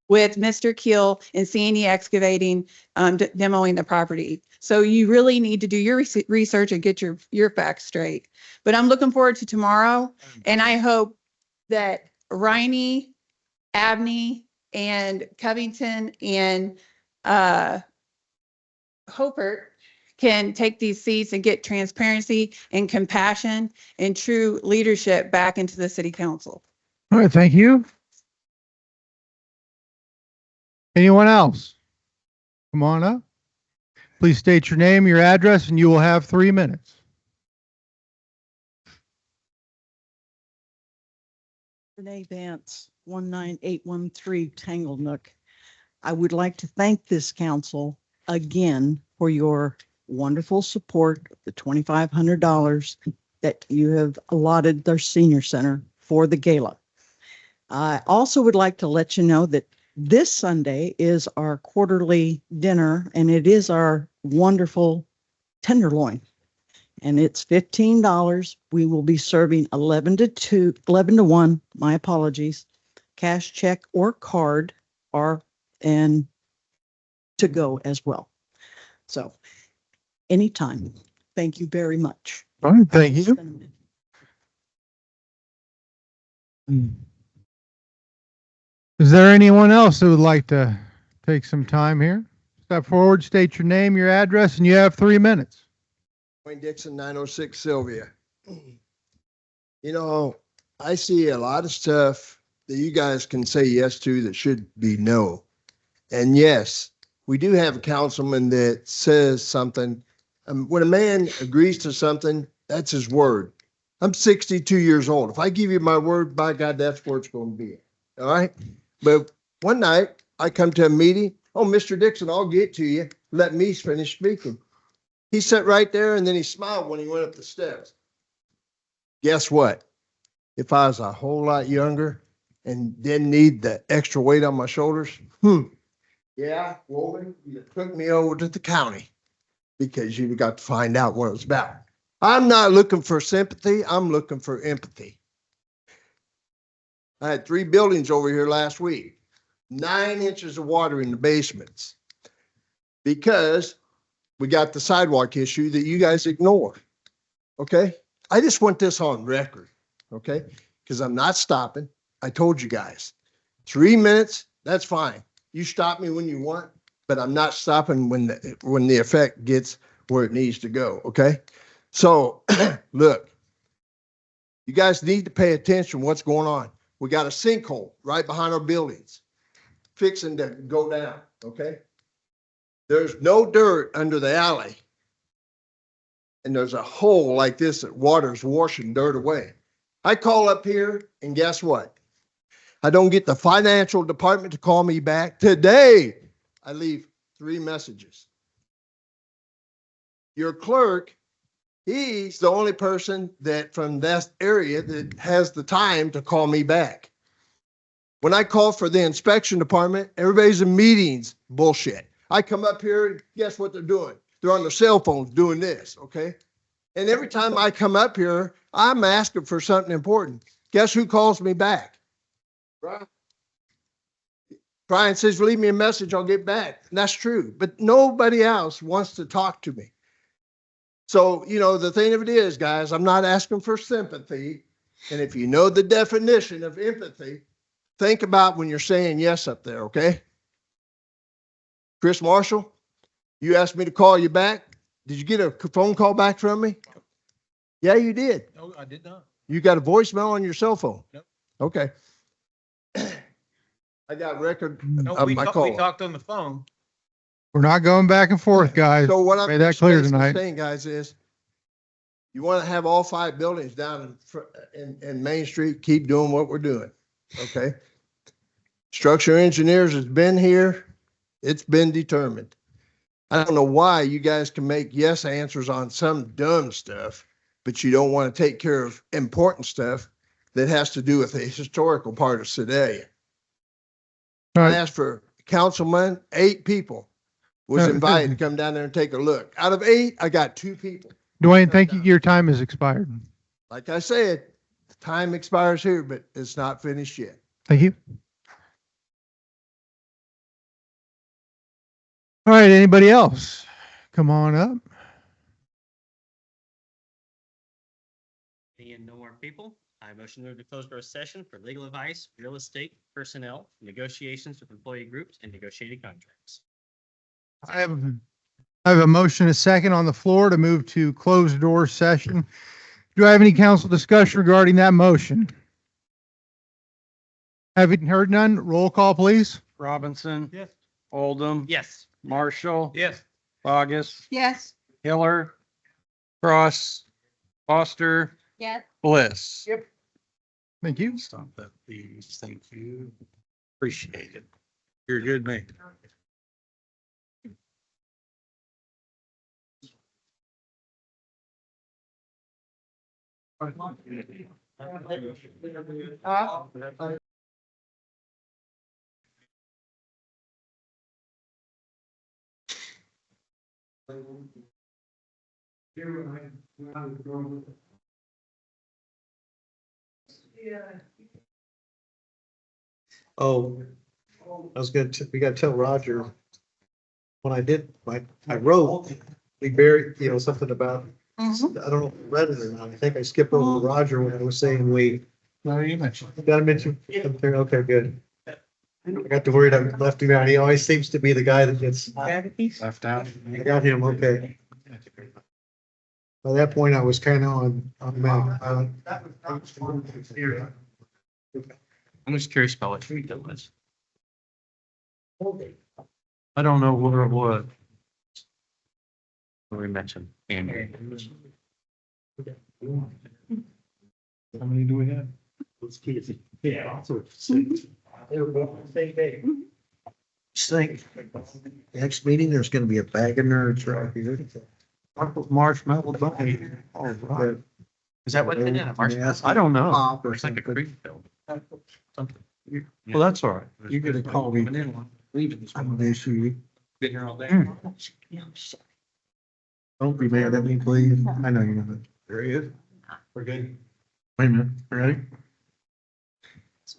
with Mr. Keel and C&E Excavating demoing the property. So you really need to do your research and get your facts straight. But I'm looking forward to tomorrow, and I hope that Riney, Abney, and Covington and Hopert can take these seats and get transparency and compassion and true leadership back into the city council. All right, thank you. Anyone else? Come on up. Please state your name, your address, and you will have 3 minutes. Renee Vance, 19813 Tangle Nook. I would like to thank this council again for your wonderful support of the $2,500 that you have allotted their senior center for the gala. I also would like to let you know that this Sunday is our quarterly dinner, and it is our wonderful tenderloin. And it's $15. We will be serving 11 to 1, my apologies, cash, check, or card, and to go as well. So anytime. Thank you very much. All right, thank you. Is there anyone else who would like to take some time here? Step forward, state your name, your address, and you have 3 minutes. Wayne Dixon, 906 Sylvia. You know, I see a lot of stuff that you guys can say yes to that should be no. And yes, we do have a councilman that says something. When a man agrees to something, that's his word. I'm 62 years old. If I give you my word, by God, that's where it's going to be. All right. But one night I come to a meeting. Oh, Mr. Dixon, I'll get to you. Let me finish speaking. He sat right there and then he smiled when he went up the steps. Guess what? If I was a whole lot younger and didn't need the extra weight on my shoulders, yeah, woman, you took me over to the county because you got to find out what it was about. I'm not looking for sympathy. I'm looking for empathy. I had 3 buildings over here last week, 9 inches of water in the basements because we got the sidewalk issue that you guys ignore. Okay. I just want this on record. Okay. Because I'm not stopping. I told you guys 3 minutes. That's fine. You stop me when you want, but I'm not stopping when the effect gets where it needs to go. Okay. So look, you guys need to pay attention to what's going on. We got a sinkhole right behind our buildings fixing to go down. Okay. There's no dirt under the alley. And there's a hole like this that water's washing dirt away. I call up here and guess what? I don't get the financial department to call me back. Today, I leave 3 messages. Your clerk, he's the only person that from that area that has the time to call me back. When I call for the inspection department, everybody's in meetings, bullshit. I come up here and guess what they're doing? They're on their cell phones doing this, okay? And every time I come up here, I'm asking for something important. Guess who calls me back? Brian. Brian says, leave me a message, I'll get back. And that's true, but nobody else wants to talk to me. So, you know, the thing of it is, guys, I'm not asking for sympathy. And if you know the definition of empathy, think about when you're saying yes up there, okay? Chris Marshall, you asked me to call you back. Did you get a phone call back from me? Yeah, you did. No, I did not. You got a voicemail on your cell phone? Nope. Okay. I got record No, of we my talked, we call. talked on the phone. We're not going back and forth, guys. So what I'm Made that clear basically tonight. saying, guys, is you want to have all 5 buildings down in Main Street, keep doing what we're doing, okay? Structure engineers has been here. It's been determined. I don't know why you guys can make yes answers on some dumb stuff, but you don't want to take care of important stuff that has to do with the historical part of Sedalia. All I right. asked for councilman, 8 people was invited to come down there and take a look. Out of 8, I got 2 people. Dwayne, thank you. Your time has expired. Like I said, the time expires here, but it's not finished yet. Thank you. All right, anybody else? Come on up. Seeing no more people, I motion to move to closed door session for legal advice, real estate, personnel, negotiations with employee groups, and negotiated contracts. I have a motion, a second on the floor to move to closed door session. Do I have any council discussion regarding that motion? Having heard none, roll call, please. Robinson. Yes. Oldham. Yes. Marshall. Yes. Bogus. Yes. Hiller. Cross. Foster. Yes. Bliss. Yep. Thank you. Stop that, please. Thank you. Appreciate it. You're a good mate. Oh, I was we gotta tell Roger. When I did, I wrote, we buried, you know, something about, I don't know if you read it or not. I think I skipped over to Roger when I was saying we. No, you mentioned. Did I mention? Okay, good. I got to worry I left him out. He always seems to be the guy that gets Left out. I got him, okay. By that point, I was kind of on Mount. I'm just curious about what street that was. I don't know where it was. We mentioned. And How many do we have? Yeah. Think, next meeting, there's gonna be a bag of nerds right here. Marshmallow bunny. All right. is that what they did? A marshmallow? I don't know. Pop or It's like a something. creek build. Well, that's all right. You're gonna call me. Leaving this I'm one. gonna issue you. Been here all day. Don't be mad at me, please. I know you're not. There he is. We're good. Wait a minute, ready?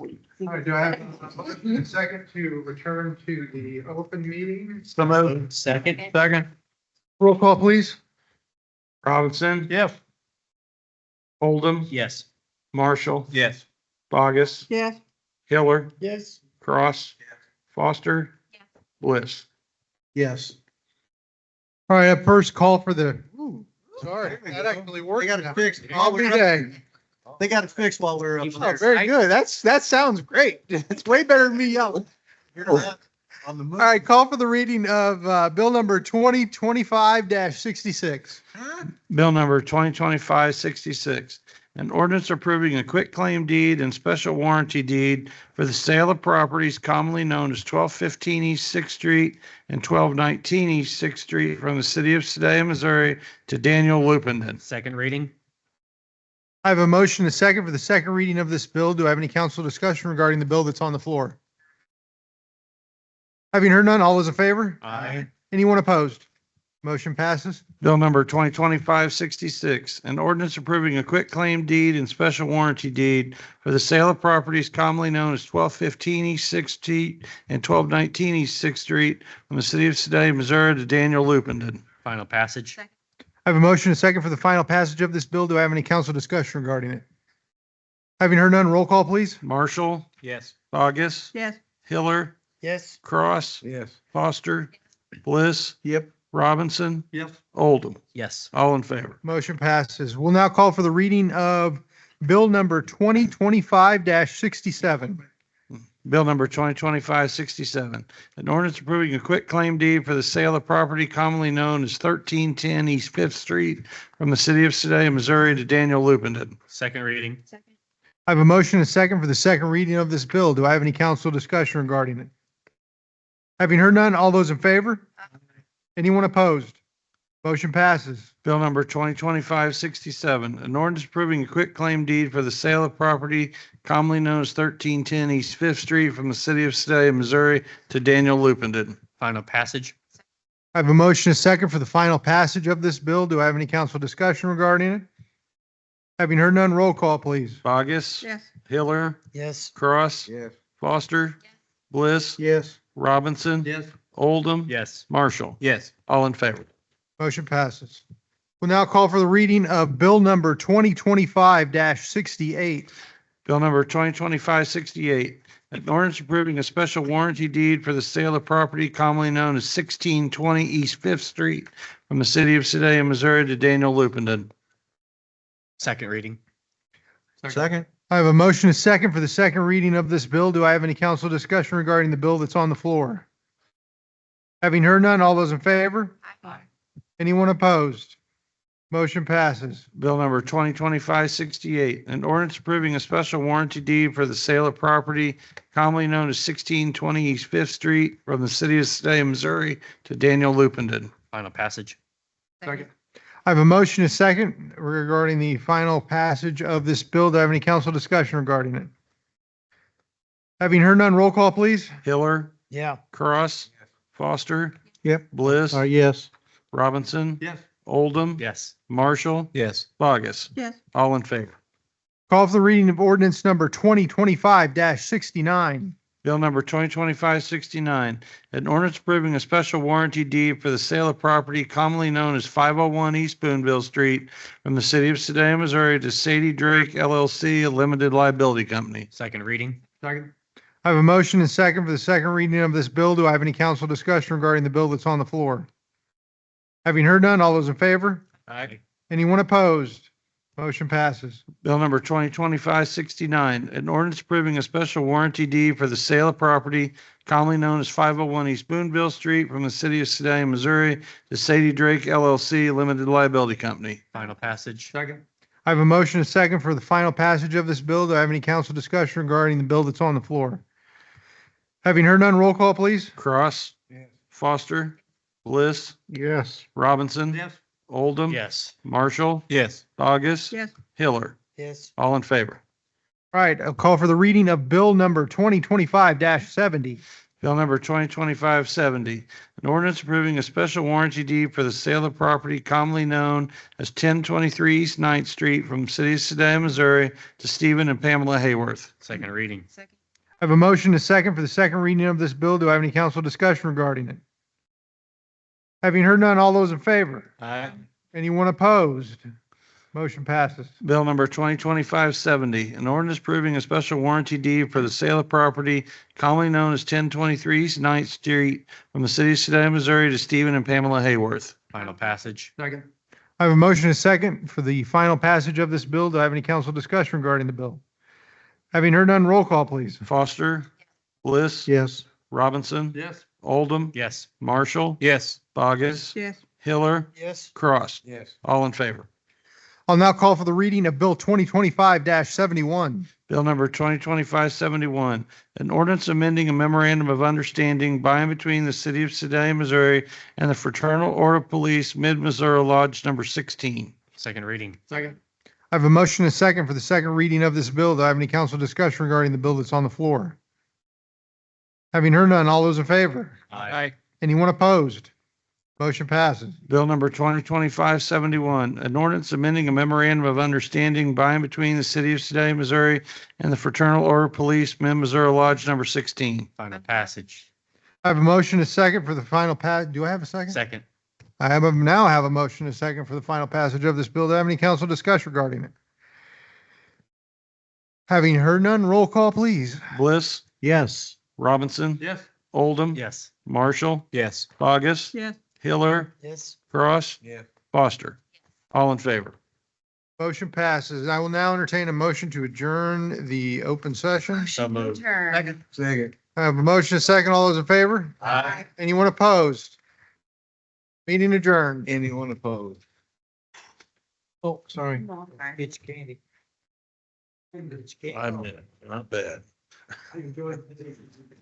All right, do I have a motion and a second to return to the open meeting? So moved. Second. Second. Roll call, please. Robinson. Yes. Oldham. Yes. Marshall. Yes. Bogus. Yes. Hiller. Yes. Cross. Foster. Yes. Bliss. Yes. All right, up first call for the, sorry, that actually worked. They got it now. fixed. Every day. They got it fixed while we were up Oh, there. very good. That sounds great. It's way better than me yelling. Hear that? On the All move. right, call for the reading of bill number 2025-66. Bill number 2025-66. An ordinance approving a quitclaim deed and special warranty deed for the sale of properties commonly known as 1215 East Sixth Street and 1219 East Sixth Street from the city of Sedalia, Missouri to Daniel Lupenden. Second reading. I have a motion, a second for the second reading of this bill. Do I have any council discussion regarding the bill that's on the floor? Having heard none, all those in favor? Aye. Anyone opposed? Motion passes. Bill number 2025-66, an ordinance approving a quitclaim deed and special warranty deed for the sale of properties commonly known as 1215 East Sixth Street and 1219 East Sixth Street from the city of Sedalia, Missouri to Daniel Lupenden. Final passage. I have a motion, a second for the final passage of this bill. Do I have any council discussion regarding it? Having heard none, roll call, please. Marshall, Yes. Bogus, Yes. Hiller, Yes. Cross, Yes. Foster, Bliss, Yep. Robinson, Yes. Oldham. Yes. All in favor. Motion passes. We'll now call for the reading of bill number 2025-67. Bill number 2025-67, an ordinance approving a quitclaim deed for the sale of property commonly known as 1310 East Fifth Street from the city of Sedalia, Missouri to Daniel Lupenden. Second reading. I have a motion, a second for the second reading of this bill. Do I have any council discussion regarding it? Having heard none, all those in favor? Anyone opposed? Motion passes. Bill number 2025-67, an ordinance approving a quitclaim deed for the sale of property commonly known as 1310 East Fifth Street from the city of Sedalia, Missouri to Daniel Lupenden. Final passage. I have a motion, a second for the final passage of this bill. Do I have any council discussion regarding it? Having heard none, roll call, please. Bogus, Yes. Hiller, Yes. Cross, Yes. Foster, Bliss, Yes. Robinson, Yes. Oldham, Yes. Marshall. Yes. All in favor. Motion passes. We'll now call for the reading of bill number 2025-68. Bill number 2025-68, an ordinance approving a special warranty deed for the sale of property commonly known as 1620 East Fifth Street from the city of Sedalia, Missouri to Daniel Lupenden. Second reading. Second. I have a motion, a second for the second reading of this bill. Do I have any council discussion regarding the bill that's on the floor? Having heard none, all those in favor? Aye. Anyone opposed? Motion passes. Bill number 2025-68, an ordinance approving a special warranty deed for the sale of property commonly known as 1620 East Fifth Street from the city of Sedalia, Missouri to Daniel Lupenden. Final passage. Second. I have a motion, a second regarding the final passage of this bill. Do I have any council discussion regarding it? Having heard none, roll call, please. Hiller, Yeah. Cross, Foster, Yep. Bliss, Yes. Robinson, Yes. Oldham, Yes. Marshall, Yes. Bogus. Yes. All in favor. Call for the reading of ordinance number 2025-69. Bill number 2025-69, an ordinance approving a special warranty deed for the sale of property commonly known as 501 East Boonville Street from the city of Sedalia, Missouri to Sadie Drake LLC, a limited liability company. Second reading. Second. I have a motion and second for the second reading of this bill. Do I have any council discussion regarding the bill that's on the floor? Having heard none, all those in favor? Aye. Anyone opposed? Motion passes. Bill number 2025-69, an ordinance approving a special warranty deed for the sale of property commonly known as 501 East Boonville Street from the city of Sedalia, Missouri to Sadie Drake LLC, a limited liability company. Final passage. Second. I have a motion and second for the final passage of this bill. Do I have any council discussion regarding the bill that's on the floor? Having heard none, roll call, please. Cross, Foster, Bliss, Yes. Robinson, Yes. Oldham, Yes. Marshall, Yes. Bogus, Yes. Hiller. Yes. All in favor. All right, I'll call for the reading of bill number 2025-70. Bill number 2025-70, an ordinance approving a special warranty deed for the sale of property commonly known as 1023 East Ninth Street from the city of Sedalia, Missouri to Stephen and Pamela Hayworth. Second reading. I have a motion, a second for the second reading of this bill. Do I have any council discussion regarding it? Having heard none, all those in favor? Aye. Anyone opposed? Motion passes. Bill number 2025-70, an ordinance approving a special warranty deed for the sale of property commonly known as 1023 East Ninth Street from the city of Sedalia, Missouri to Stephen and Pamela Hayworth. Final passage. Second. I have a motion, a second for the final passage of this bill. Do I have any council discussion regarding the bill? Having heard none, roll call, please. Foster, Bliss, Yes. Robinson, Yes. Oldham, Yes. Marshall, Yes. Bogus, Yes. Hiller, Yes. Cross. Yes. All in favor. I'll now call for the reading of bill 2025-71. Bill number 2025-71, an ordinance amending a memorandum of understanding by and between the city of Sedalia, Missouri and the Fraternal Order of Police, Mid-Missouri Lodge Number 16. Second reading. Second. I have a motion and a second for the second reading of this bill. Do I have any council discussion regarding the bill that's on the floor? Having heard none, all those in favor? Aye. Anyone opposed? Motion passes. Bill number 2025-71, an ordinance amending a memorandum of understanding by and between the city of Sedalia, Missouri and the Fraternal Order of Police, Missouri Lodge number 16. Final passage. I have a motion and a second for the final pass. Do I have a second? Second. Now have a motion and a second for the final passage of this bill. Do I have any council discussion regarding it? Having heard none, roll call, please. Bliss, Yes. Robinson, Yes. Oldham, Yes. Marshall, Yes. Bogus, Yes. Hiller, Yes. Cross, Yeah. Foster. All in favor. Motion passes. I will now entertain a motion to adjourn the open session. So moved. Second. Second. I have a motion, and a second. All those in favor? Aye. Anyone opposed? Meeting adjourned. Anyone opposed? Oh, sorry. It's candy. It's candy. I'm in, not bad. I enjoyed it.